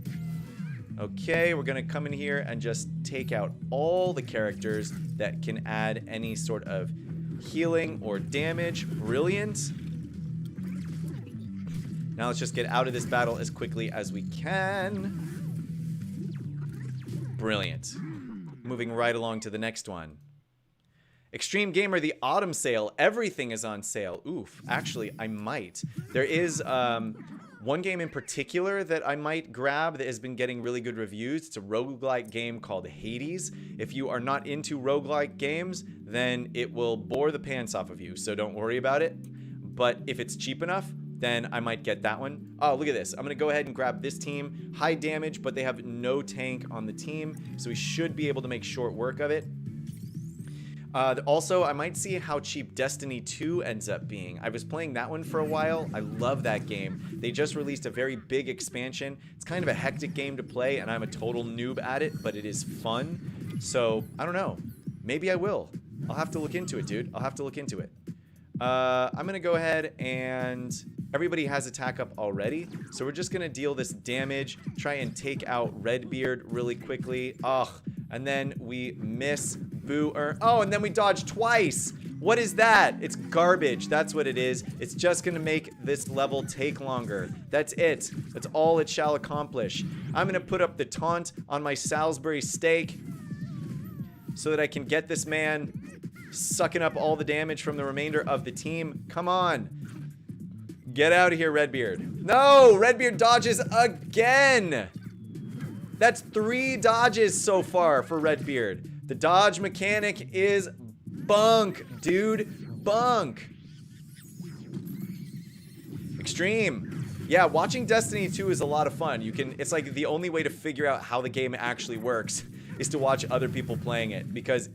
Okay, we're gonna come in here and just take out all the characters that can add any sort of healing or damage. Brilliant. Now let's just get out of this battle as quickly as we can. Brilliant. Moving right along to the next one. Extreme Gamer, the autumn sale. Everything is on sale. Oof. Actually, I might. There is one game in particular that I might grab that has been getting really good reviews. It's a roguelike game called Hades. If you are not into roguelike games, then it will bore the pants off of you. So don't worry about it. But if it's cheap enough, then I might get that one. Oh, look at this. I'm going to go ahead and grab this team. High damage, but they have no tank on the team. So we should be able to make short work of it. Also, I might see how cheap Destiny 2 ends up being. I was playing that one for a while. I love that game. They just released a very big expansion. It's kind of a hectic game to play, and I'm a total noob at it, but it is fun. So, I don't know. Maybe I will. I'll have to look into it, dude. I'll have to look into it. I'm going to go ahead and... Everybody has attack up already, so we're just going to deal this damage, try and take out Redbeard really quickly. Ugh. And then we miss Boo. Oh, and then we dodge twice. What is that? It's garbage. That's what it is. It's just going to make this level take longer. That's it. That's all it shall accomplish. I'm going to put up the taunt on my Salisbury steak so that I can get this man sucking up all the damage from the remainder of the team. Come on. Get out of here, Redbeard. No, Redbeard dodges again. That's 3 dodges so far for Redbeard. The dodge mechanic is bunk, dude. Bunk. Extreme. Yeah, watching Destiny 2 is a lot of fun. It's like the only way to figure out how the game actually works is to watch other people playing it, because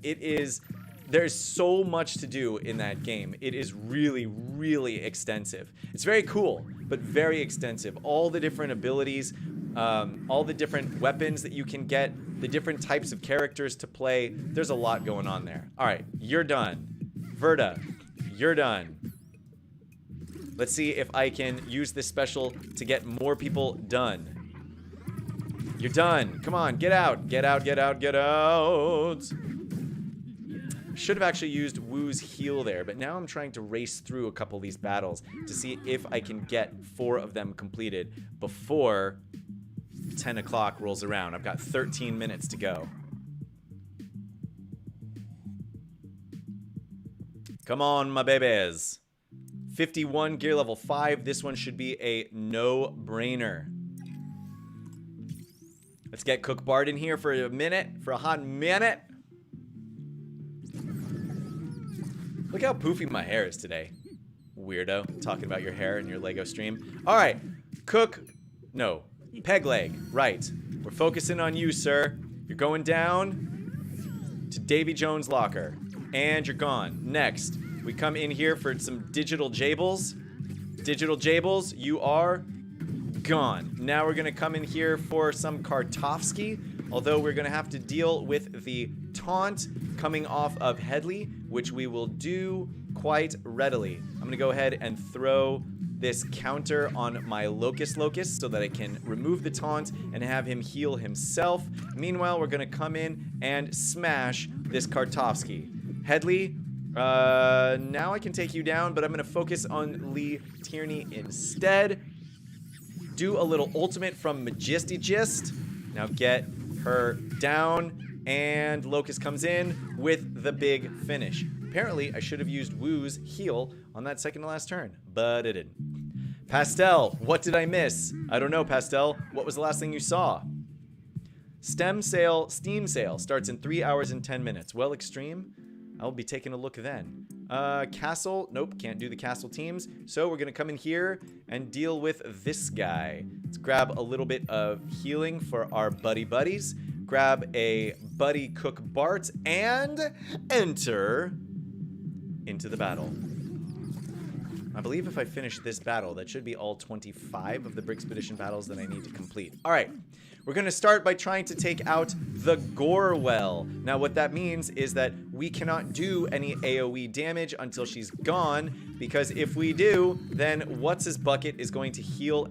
there's so much to do in that game. It is really, really extensive. It's very cool, but very extensive. All the different abilities, all the different weapons that you can get, the different types of characters to play. There's a lot going on there. All right, you're done. Verda, you're done. Let's see if I can use this special to get more people done. You're done. Come on, get out. Get out, get out, get out. Should have actually used Woo's heal there, but now I'm trying to race through a couple of these battles to see if I can get 4 of them completed before 10 o'clock rolls around. I've got 13 minutes to go. Come on, my babies. 51, gear level 5. This one should be a no-brainer. Let's get Cook Bard in here for a hot minute. Look how poofy my hair is today. Weirdo. Talking about your hair in your Lego stream. All right. Peg leg. Right. We're focusing on you, sir. You're going down to Davy Jones' locker. And you're gone. Next, we come in here for some Digital Jables. Digital Jables, you are gone. Now we're going to come in here for some Kartovsky. Although we're going to have to deal with the taunt coming off of Headley, which we will do quite readily. I'm going to go ahead and throw this counter on my Locust so that I can remove the taunt and have him heal himself. Meanwhile, we're going to come in and smash this Kartovsky. Headley, now I can take you down, but I'm going to focus on Lee Tierney instead. Do a little ultimate from Majestigist. Now get her down, and Locust comes in with the big finish. Apparently, I should have used Woo's heal on that second to last turn, but it didn't. Pastel, what did I miss? I don't know, Pastel. What was the last thing you saw? Steam sale starts in 3 hours and 10 minutes. Well, Extreme, I'll be taking a look then. Castle, nope, can't do the castle teams. So we're gonna come in here and deal with this guy. Let's grab a little bit of healing for our buddies. Grab a buddy Cook Bart and enter into the battle. I believe if I finish this battle, that should be all 25 of the Brixpedition battles that I need to complete. All right. We're going to start by trying to take out the Gorewell. Now, what that means is that we cannot do any AoE damage until she's gone, because if we do, then What's-His-Bucket is going to heal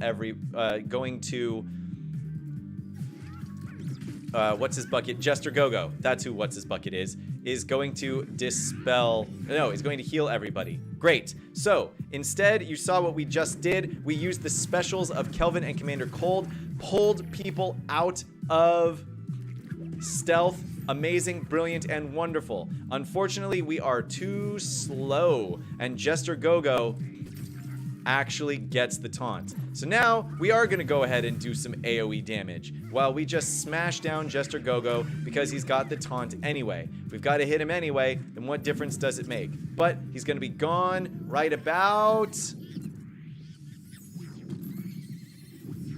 What's-His-Bucket? Jester Go-Go. That's who What's-His-Bucket is going to dispel... No, he's going to heal everybody. Great. So, instead, you saw what we just did. We used the specials of Kelvin and Commander Cold, pulled people out of stealth. Amazing, brilliant, and wonderful. Unfortunately, we are too slow, and Jester Go-Go actually gets the taunt. So now we are going to go ahead and do some AoE damage while we just smash down Jester Go-Go because he's got the taunt anyway. If we've got to hit him anyway, then what difference does it make? But he's going to be gone right about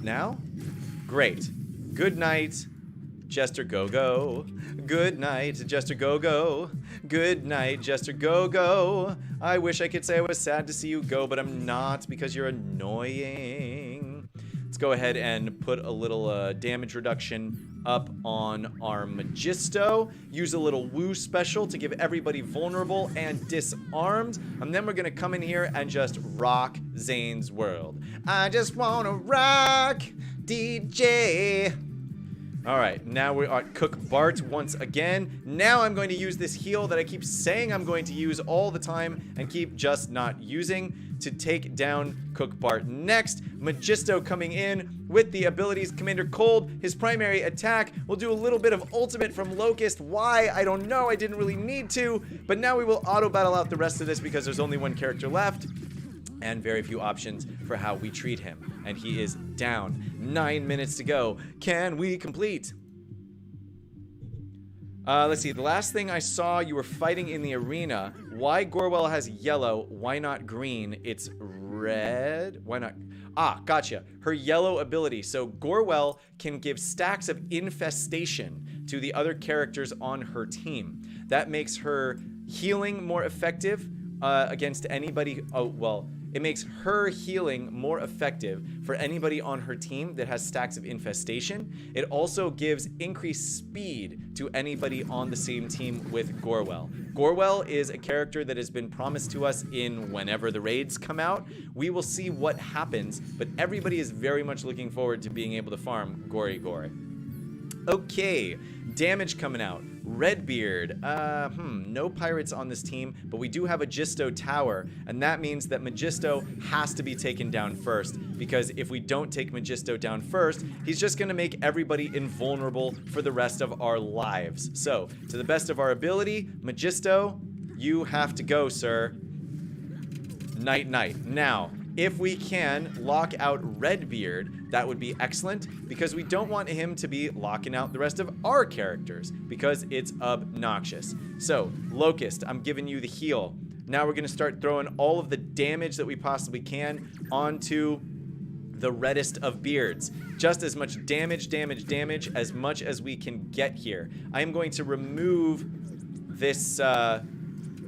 now. Great. Good night, Jester Go-Go. Good night, Jester Go-Go. Good night, Jester Go-Go. I wish I could say I was sad to see you go, but I'm not because you're annoying. Let's go ahead and put a little damage reduction up on our Magisto. Use a little woo special to give everybody vulnerable and disarmed. And then we're going to come in here and just rock Zane's world. I just want to rock DJ. All right, now we are Cook Bart once again. Now I'm going to use this heal that I keep saying I'm going to use all the time and keep just not using to take down Cook Bart. Next, Magisto coming in with the abilities Commander Cold. His primary attack will do a little bit of ultimate from Locust. Why? I don't know. I didn't really need to. But now we will auto battle out the rest of this because there's only one character left and very few options for how we treat him. And he is down. 9 minutes to go. Can we complete? Let's see. The last thing I saw, you were fighting in the arena. Why Gorewell has yellow? Why not green? It's red. Why not? Ah, gotcha. Her yellow ability. So Gorewell can give stacks of infestation to the other characters on her team. That makes her healing more effective against anybody. Oh, well, it makes her healing more effective for anybody on her team that has stacks of infestation. It also gives increased speed to anybody on the same team with Gorewell. Gorewell is a character that has been promised to us in whenever the raids come out. We will see what happens, but everybody is very much looking forward to being able to farm Gory Gore. Okay, damage coming out. Redbeard, no pirates on this team, but we do have a Magisto tower, and that means that Magisto has to be taken down first, because if we don't take Magisto down first, he's just going to make everybody invulnerable for the rest of our lives. So, to the best of our ability, Magisto, you have to go, sir. Night, night. Now, if we can lock out Redbeard, that would be excellent, because we don't want him to be locking out the rest of our characters, because it's obnoxious. So, Locust, I'm giving you the heal. Now we're going to start throwing all of the damage that we possibly can onto the reddest of beards. Just as much damage as much as we can get here. I am going to remove this,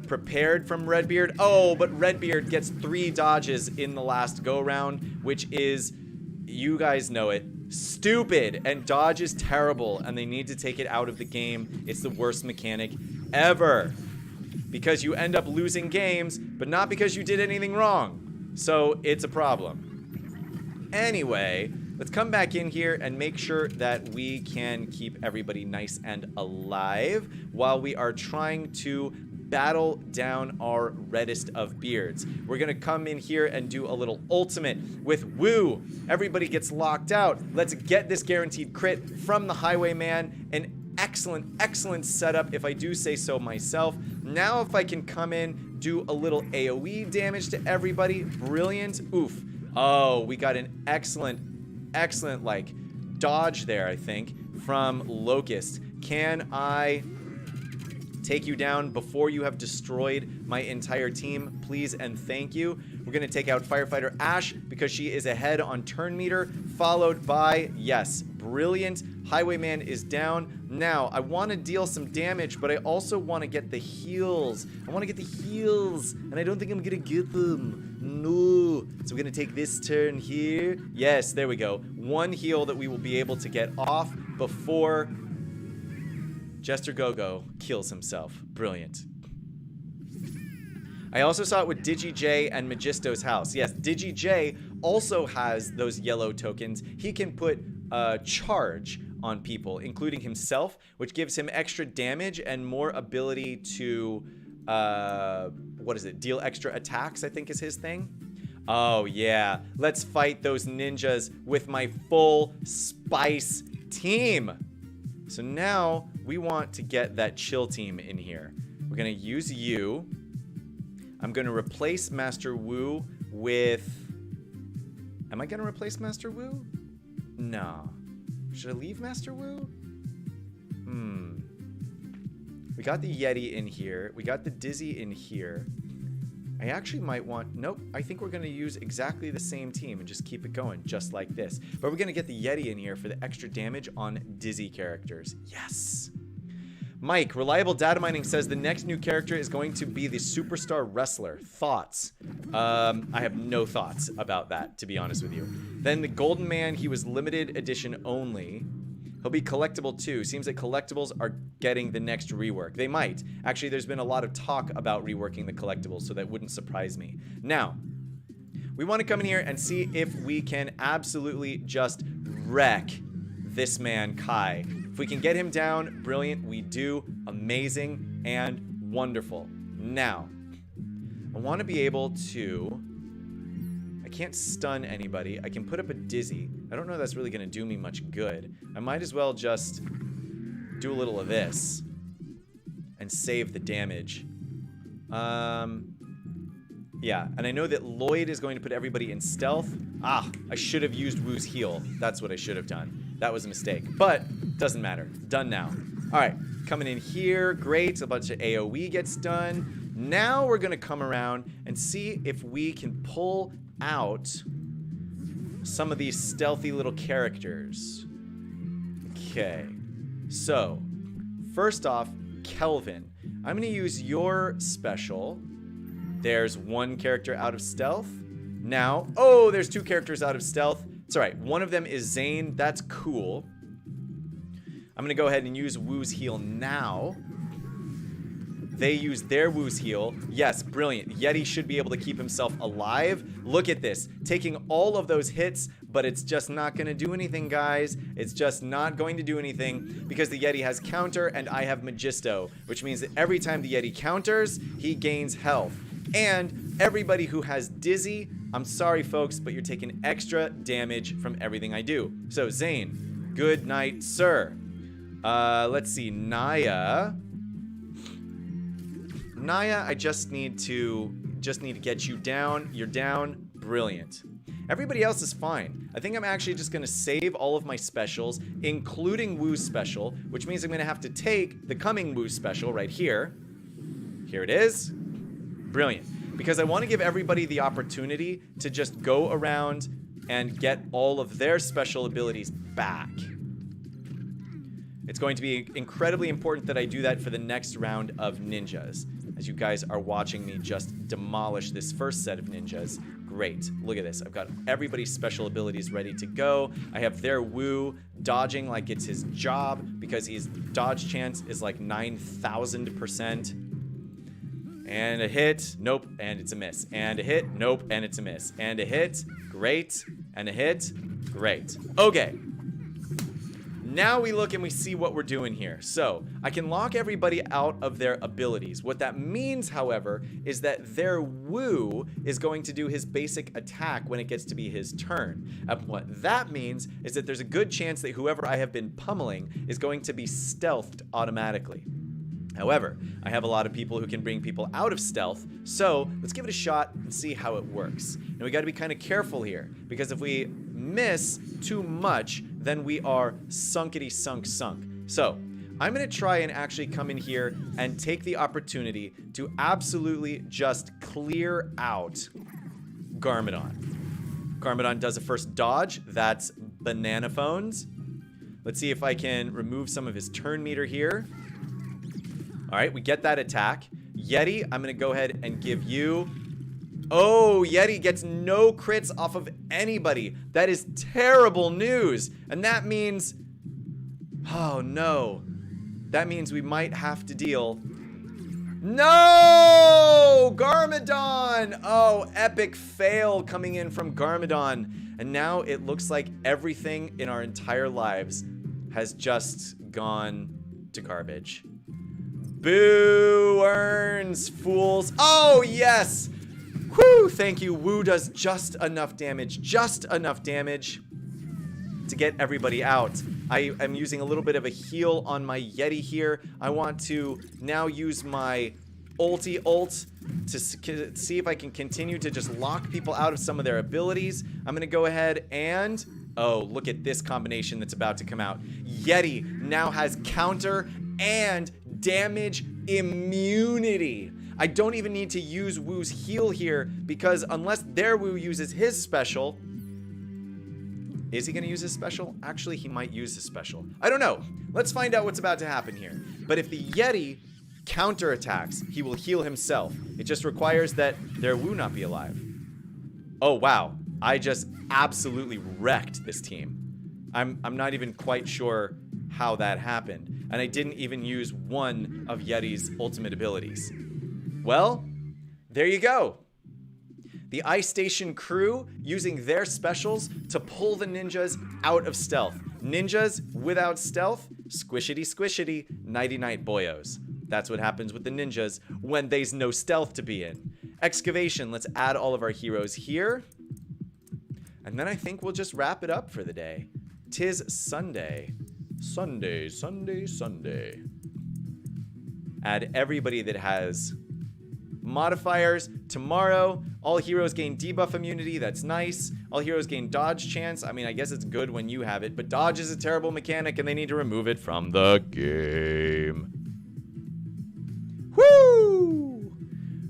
prepared from Redbeard. Oh, but Redbeard gets 3 dodges in the last go-round, which is, you guys know it, stupid. And dodge is terrible, and they need to take it out of the game. It's the worst mechanic ever. Because you end up losing games, but not because you did anything wrong. So, it's a problem. Anyway, let's come back in here and make sure that we can keep everybody nice and alive while we are trying to battle down our reddest of beards. We're gonna come in here and do a little ultimate with Woo. Everybody gets locked out. Let's get this guaranteed crit from the Highwayman. An excellent setup, if I do say so myself. Now if I can come in, do a little AoE damage to everybody. Brilliant. Oof. Oh, we got an excellent like dodge there, I think, from Locust. Can I take you down before you have destroyed my entire team? Please and thank you. We're going to take out Firefighter Ash because she is ahead on turn meter, followed by, yes, brilliant. Highwayman is down. Now, I want to deal some damage, but I also want to get the heals. I want to get the heals, and I don't think I'm going to get them. No. So we're going to take this turn here. Yes, there we go. One heal that we will be able to get off before Jester Go-Go kills himself. Brilliant. I also saw it with DigiJ and Magisto's house. Yes, DigiJ also has those yellow tokens. He can put charge on people, including himself, which gives him extra damage and more ability to, what is it? Deal extra attacks, I think is his thing. Oh, yeah. Let's fight those ninjas with my full spice team. So now we want to get that chill team in here. We're going to use you. I'm going to replace Master Wu with... Am I going to replace Master Wu? No. Should I leave Master Wu? We got the Yeti in here. We got the Dizzy in here. I actually might want... Nope. I think we're going to use exactly the same team and just keep it going just like this. But we're going to get the Yeti in here for the extra damage on Dizzy characters. Yes. Mike, Reliable Data Mining says the next new character is going to be the Superstar Wrestler. Thoughts? I have no thoughts about that, to be honest with you. Then the Golden Man, he was limited edition only. He'll be collectible too. Seems like collectibles are getting the next rework. They might. Actually, there's been a lot of talk about reworking the collectibles, so that wouldn't surprise me. Now, we want to come in here and see if we can absolutely just wreck this man, Kai. If we can get him down, brilliant. We do. Amazing and wonderful. Now, I want to be able to... I can't stun anybody. I can put up a Dizzy. I don't know if that's really going to do me much good. I might as well just do a little of this and save the damage. Yeah, and I know that Lloyd is going to put everybody in stealth. Ah, I should have used Wu's heal. That's what I should have done. That was a mistake, but doesn't matter. Done now. All right, coming in here. Great, a bunch of AoE gets done. Now we're gonna come around and see if we can pull out some of these stealthy little characters. Okay, so first off, Kelvin. I'm gonna use your special. There's one character out of stealth. Now, oh, there's two characters out of stealth. It's all right. One of them is Zane. That's cool. I'm going to go ahead and use Wu's heal now. They use their Wu's heal. Yes, brilliant. Yeti should be able to keep himself alive. Look at this. Taking all of those hits, but it's just not going to do anything, guys. It's just not going to do anything because the Yeti has counter and I have Magisto, which means that every time the Yeti counters, he gains health. And everybody who has Dizzy, I'm sorry, folks, but you're taking extra damage from everything I do. So, Zane, good night, sir. Let's see, Naya. Naya, I just need to get you down. You're down. Brilliant. Everybody else is fine. I think I'm actually just going to save all of my specials, including Wu's special, which means I'm going to have to take the coming Wu special right here. Here it is. Brilliant. Because I want to give everybody the opportunity to just go around and get all of their special abilities back. It's going to be incredibly important that I do that for the next round of ninjas. As you guys are watching me just demolish this first set of ninjas. Great. Look at this. I've got everybody's special abilities ready to go. I have their Wu dodging like it's his job because his dodge chance is like 9,000%. And a hit, nope, and it's a miss. And a hit, nope, and it's a miss. And a hit, great. And a hit, great. Okay. Now we look and we see what we're doing here. So, I can lock everybody out of their abilities. What that means, however, is that their Wu is going to do his basic attack when it gets to be his turn. And what that means is that there's a good chance that whoever I have been pummeling is going to be stealthed automatically. However, I have a lot of people who can bring people out of stealth, so let's give it a shot and see how it works. Now we got to be kind of careful here, because if we miss too much, then we are sunkety sunk. So, I'm going to try and actually come in here and take the opportunity to absolutely just clear out Garmadon. Garmadon does a first dodge, that's banana phones. Let's see if I can remove some of his turn meter here. All right, we get that attack. Yeti, I'm going to go ahead and give you Oh, Yeti gets no crits off of anybody. That is terrible news. And that means... Oh, no. That means we might have to deal... No! Garmadon! Oh, epic fail coming in from Garmadon. And now it looks like everything in our entire lives has just gone to garbage. Boo earns, fools. Oh, yes! Whew, thank you. Woo does just enough damage to get everybody out. I am using a little bit of a heal on my Yeti here. I want to now use my ult to see if I can continue to just lock people out of some of their abilities. I'm going to go ahead and... Oh, look at this combination that's about to come out. Yeti now has counter and damage immunity. I don't even need to use Woo's heal here because unless their Woo uses his special... Is he going to use his special? Actually, he might use his special. I don't know. Let's find out what's about to happen here. But if the Yeti counterattacks, he will heal himself. It just requires that their Woo not be alive. Oh, wow. I just absolutely wrecked this team. I'm not even quite sure how that happened. And I didn't even use one of Yeti's ultimate abilities. Well, there you go. The Ice Station crew using their specials to pull the ninjas out of stealth. Ninjas without stealth, squishity squishity, nighty night boyos. That's what happens with the ninjas when there's no stealth to be in. Excavation, let's add all of our heroes here. And then I think we'll just wrap it up for the day. 'Tis Sunday. Sunday, Sunday, Sunday. Add everybody that has modifiers. Tomorrow, all heroes gain debuff immunity. That's nice. All heroes gain dodge chance. I mean, I guess it's good when you have it, but dodge is a terrible mechanic and they need to remove it from the game. Woo!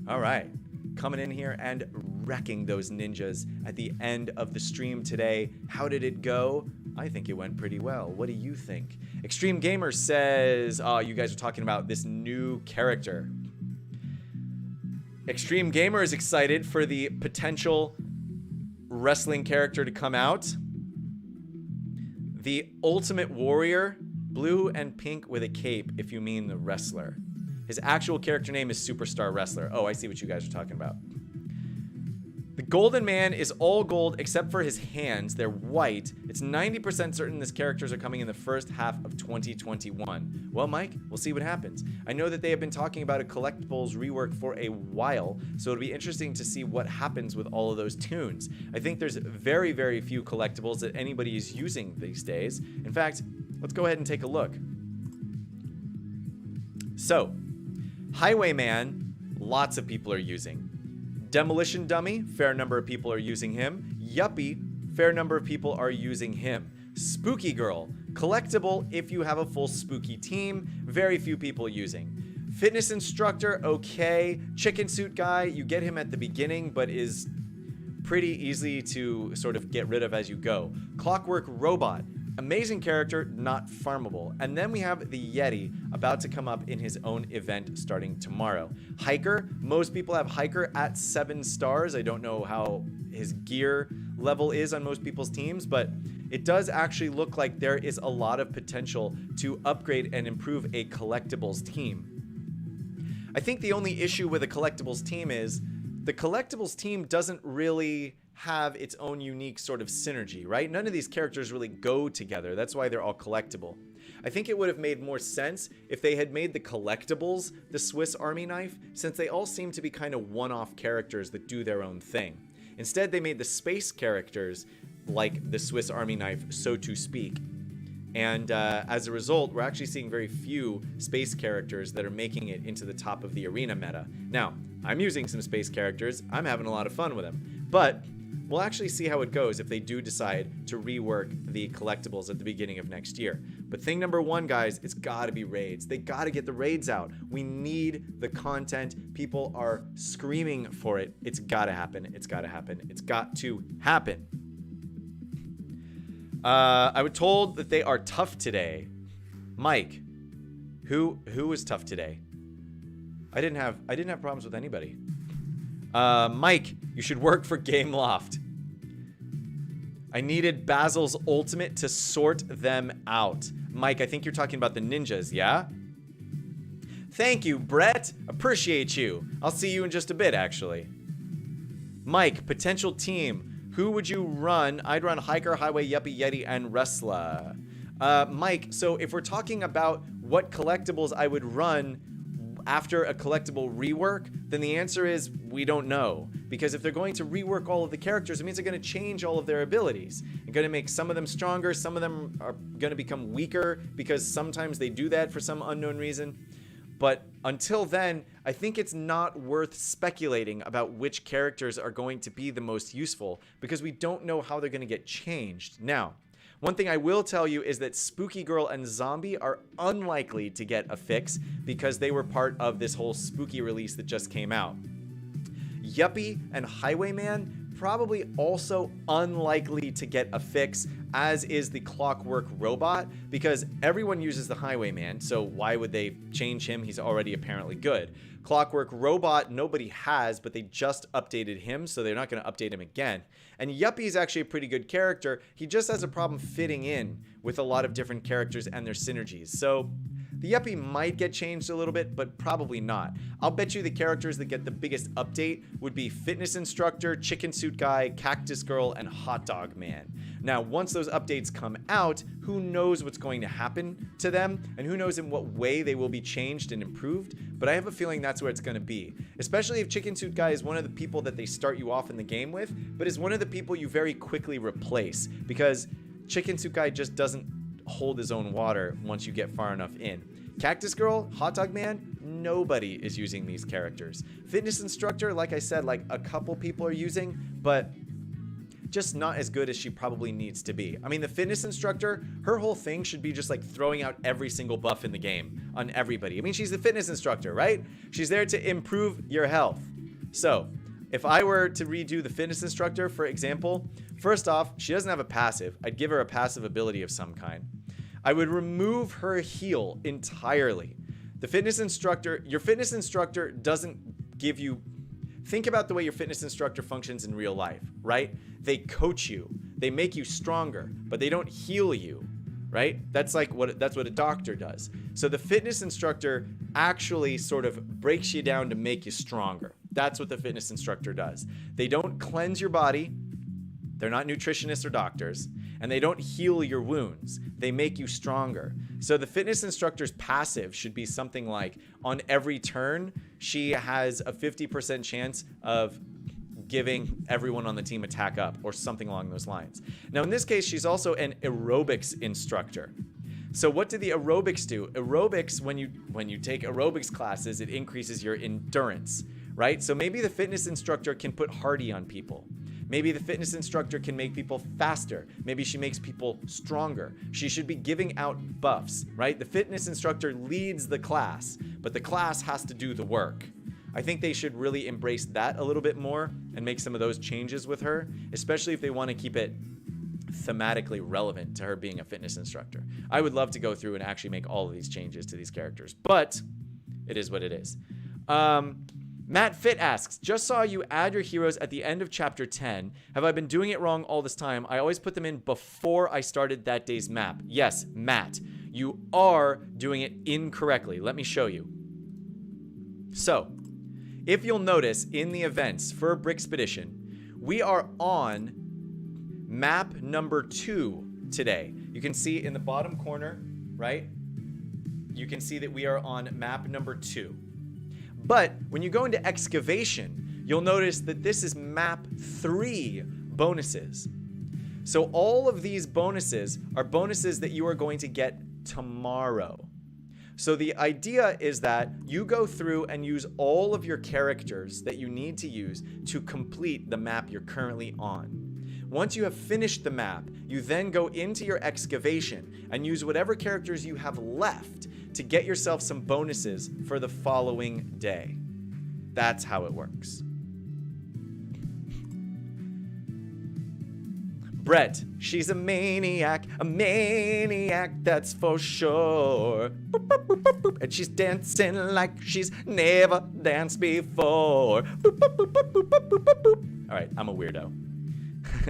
All right. Coming in here and wrecking those ninjas at the end of the stream today. How did it go? I think it went pretty well. What do you think? Extreme Gamer says, oh, you guys are talking about this new character. Extreme Gamer is excited for the potential wrestling character to come out. The Ultimate Warrior, blue and pink with a cape, if you mean the wrestler. His actual character name is Superstar Wrestler. Oh, I see what you guys are talking about. The Golden Man is all gold except for his hands. They're white. It's 90% certain this characters are coming in the first half of 2021. Well, Mike, we'll see what happens. I know that they have been talking about a collectibles rework for a while, so it'll be interesting to see what happens with all of those tunes. I think there's very, very few collectibles that anybody is using these days. In fact, let's go ahead and take a look. So, Highwayman, lots of people are using. Demolition Dummy, fair number of people are using him. Yuppie, fair number of people are using him. Spooky Girl, collectible if you have a full spooky team, very few people using. Fitness Instructor, okay. Chicken Suit Guy, you get him at the beginning, but is pretty easy to sort of get rid of as you go. Clockwork Robot, amazing character, not farmable. And then we have the Yeti about to come up in his own event starting tomorrow. Hiker, most people have Hiker at 7 stars. I don't know how his gear level is on most people's teams, but it does actually look like there is a lot of potential to upgrade and improve a collectibles team. I think the only issue with a collectibles team is the collectibles team doesn't really have its own unique sort of synergy, right? None of these characters really go together. That's why they're all collectible. I think it would have made more sense if they had made the collectibles the Swiss Army knife, since they all seem to be kind of one-off characters that do their own thing. Instead, they made the space characters like the Swiss Army knife, so to speak. And as a result, we're actually seeing very few space characters that are making it into the top of the arena meta. Now, I'm using some space characters. I'm having a lot of fun with them. But we'll actually see how it goes if they do decide to rework the collectibles at the beginning of next year. But thing number one, guys, it's got to be raids. They got to get the raids out. We need the content. People are screaming for it. It's got to happen. It's got to happen. It's got to happen. I was told that they are tough today. Mike, who was tough today? I didn't have problems with anybody. Mike, you should work for Gameloft. I needed Basil's ultimate to sort them out. Mike, I think you're talking about the ninjas, yeah? Thank you, Brett. Appreciate you. I'll see you in just a bit, actually. Mike, potential team. Who would you run? I'd run Hiker, Highway, Yuppie, Yeti, and Wrestler. Mike, so if we're talking about what collectibles I would run after a collectible rework, then the answer is we don't know. Because if they're going to rework all of the characters, it means they're going to change all of their abilities. They're going to make some of them stronger, some of them are going to become weaker, because sometimes they do that for some unknown reason. But until then, I think it's not worth speculating about which characters are going to be the most useful, because we don't know how they're going to get changed. Now, one thing I will tell you is that Spooky Girl and Zombie are unlikely to get a fix because they were part of this whole Spooky release that just came out. Yuppie and Highwayman probably also unlikely to get a fix, as is the Clockwork Robot, because everyone uses the Highwayman, so why would they change him? He's already apparently good. Clockwork Robot, nobody has, but they just updated him, so they're not going to update him again. And Yuppie is actually a pretty good character. He just has a problem fitting in with a lot of different characters and their synergies. So the Yuppie might get changed a little bit, but probably not. I'll bet you the characters that get the biggest update would be Fitness Instructor, Chicken Suit Guy, Cactus Girl, and Hot Dog Man. Now, once those updates come out, who knows what's going to happen to them, and who knows in what way they will be changed and improved, but I have a feeling that's where it's going to be. Especially if Chicken Suit Guy is one of the people that they start you off in the game with, but is one of the people you very quickly replace, because Chicken Suit Guy just doesn't hold his own water once you get far enough in. Cactus Girl, Hot Dog Man, nobody is using these characters. Fitness Instructor, like I said, like a couple people are using, but just not as good as she probably needs to be. I mean, the Fitness Instructor, her whole thing should be just like throwing out every single buff in the game on everybody. I mean, she's the Fitness Instructor, right? She's there to improve your health. So if I were to redo the Fitness Instructor, for example, first off, she doesn't have a passive. I'd give her a passive ability of some kind. I would remove her heal entirely. The Fitness Instructor, your Fitness Instructor doesn't give you, think about the way your Fitness Instructor functions in real life, right? They coach you, they make you stronger, but they don't heal you, right? That's what a doctor does. So the Fitness Instructor actually sort of breaks you down to make you stronger. That's what the Fitness Instructor does. They don't cleanse your body. They're not nutritionists or doctors, and they don't heal your wounds. They make you stronger. So the Fitness Instructor's passive should be something like, on every turn, she has a 50% chance of giving everyone on the team attack up, or something along those lines. Now, in this case, she's also an aerobics instructor. So what do the aerobics do? Aerobics, when you take aerobics classes, it increases your endurance, right? So maybe the Fitness Instructor can put hardy on people. Maybe the Fitness Instructor can make people faster. Maybe she makes people stronger. She should be giving out buffs, right? The Fitness Instructor leads the class, but the class has to do the work. I think they should really embrace that a little bit more and make some of those changes with her, especially if they want to keep it thematically relevant to her being a Fitness Instructor. I would love to go through and actually make all of these changes to these characters, but it is what it is. Matt Fit asks, just saw you add your heroes at the end of chapter 10. Have I been doing it wrong all this time? I always put them in before I started that day's map. Yes, Matt, you are doing it incorrectly. Let me show you. So, if you'll notice in the events for Brickspedition, we are on map number 2 today. You can see in the bottom corner, right? You can see that we are on map number 2. But when you go into excavation, you'll notice that this is map 3 bonuses. So all of these bonuses are bonuses that you are going to get tomorrow. So the idea is that you go through and use all of your characters that you need to use to complete the map you're currently on. Once you have finished the map, you then go into your excavation and use whatever characters you have left to get yourself some bonuses for the following day. That's how it works. Brett, she's a maniac, that's for sure. Boop, boop, boop, boop, boop. And she's dancing like she's never danced before. Boop, boop, boop, boop, boop, boop, boop, boop. All right, I'm a weirdo.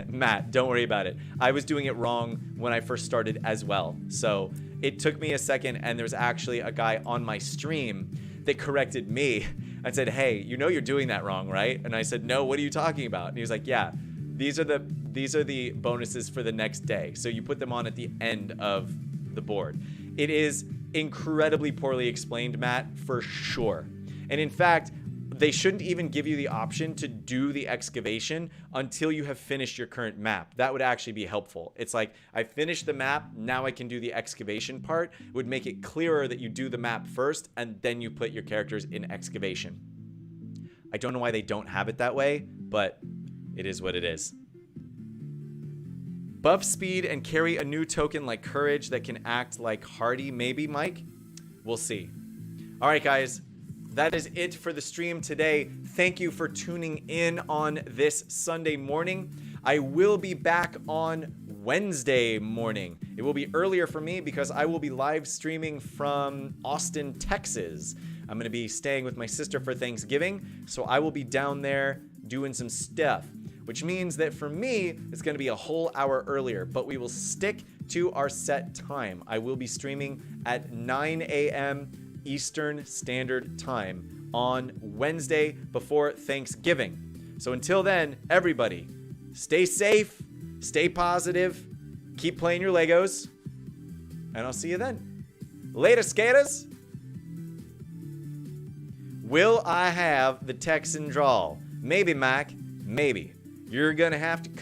Matt, don't worry about it. I was doing it wrong when I first started as well. So it took me a second, and there's actually a guy on my stream that corrected me and said, hey, you know you're doing that wrong, right? And I said, no, what are you talking about? And he was like, yeah, these are the bonuses for the next day. So you put them on at the end of the board. It is incredibly poorly explained, Matt, for sure. And in fact, they shouldn't even give you the option to do the excavation until you have finished your current map. That would actually be helpful. It's like, I finished the map, now I can do the excavation part. It would make it clearer that you do the map first and then you put your characters in excavation. I don't know why they don't have it that way, but it is what it is. Buff speed and carry a new token like Courage that can act like Hardy, maybe, Mike? We'll see. All right, guys. That is it for the stream today. Thank you for tuning in on this Sunday morning. I will be back on Wednesday morning. It will be earlier for me because I will be live streaming from Austin, Texas. I'm going to be staying with my sister for Thanksgiving, so I will be down there doing some stuff, which means that for me, it's going to be a whole hour earlier, but we will stick to our set time. I will be streaming at 9 a.m. Eastern Standard Time on Wednesday before Thanksgiving. So until then, everybody, stay safe, stay positive, keep playing your Legos, and I'll see you then. Later, skaters. Will I have the Texan drawl? Maybe, Mac. Maybe. You're gonna have to come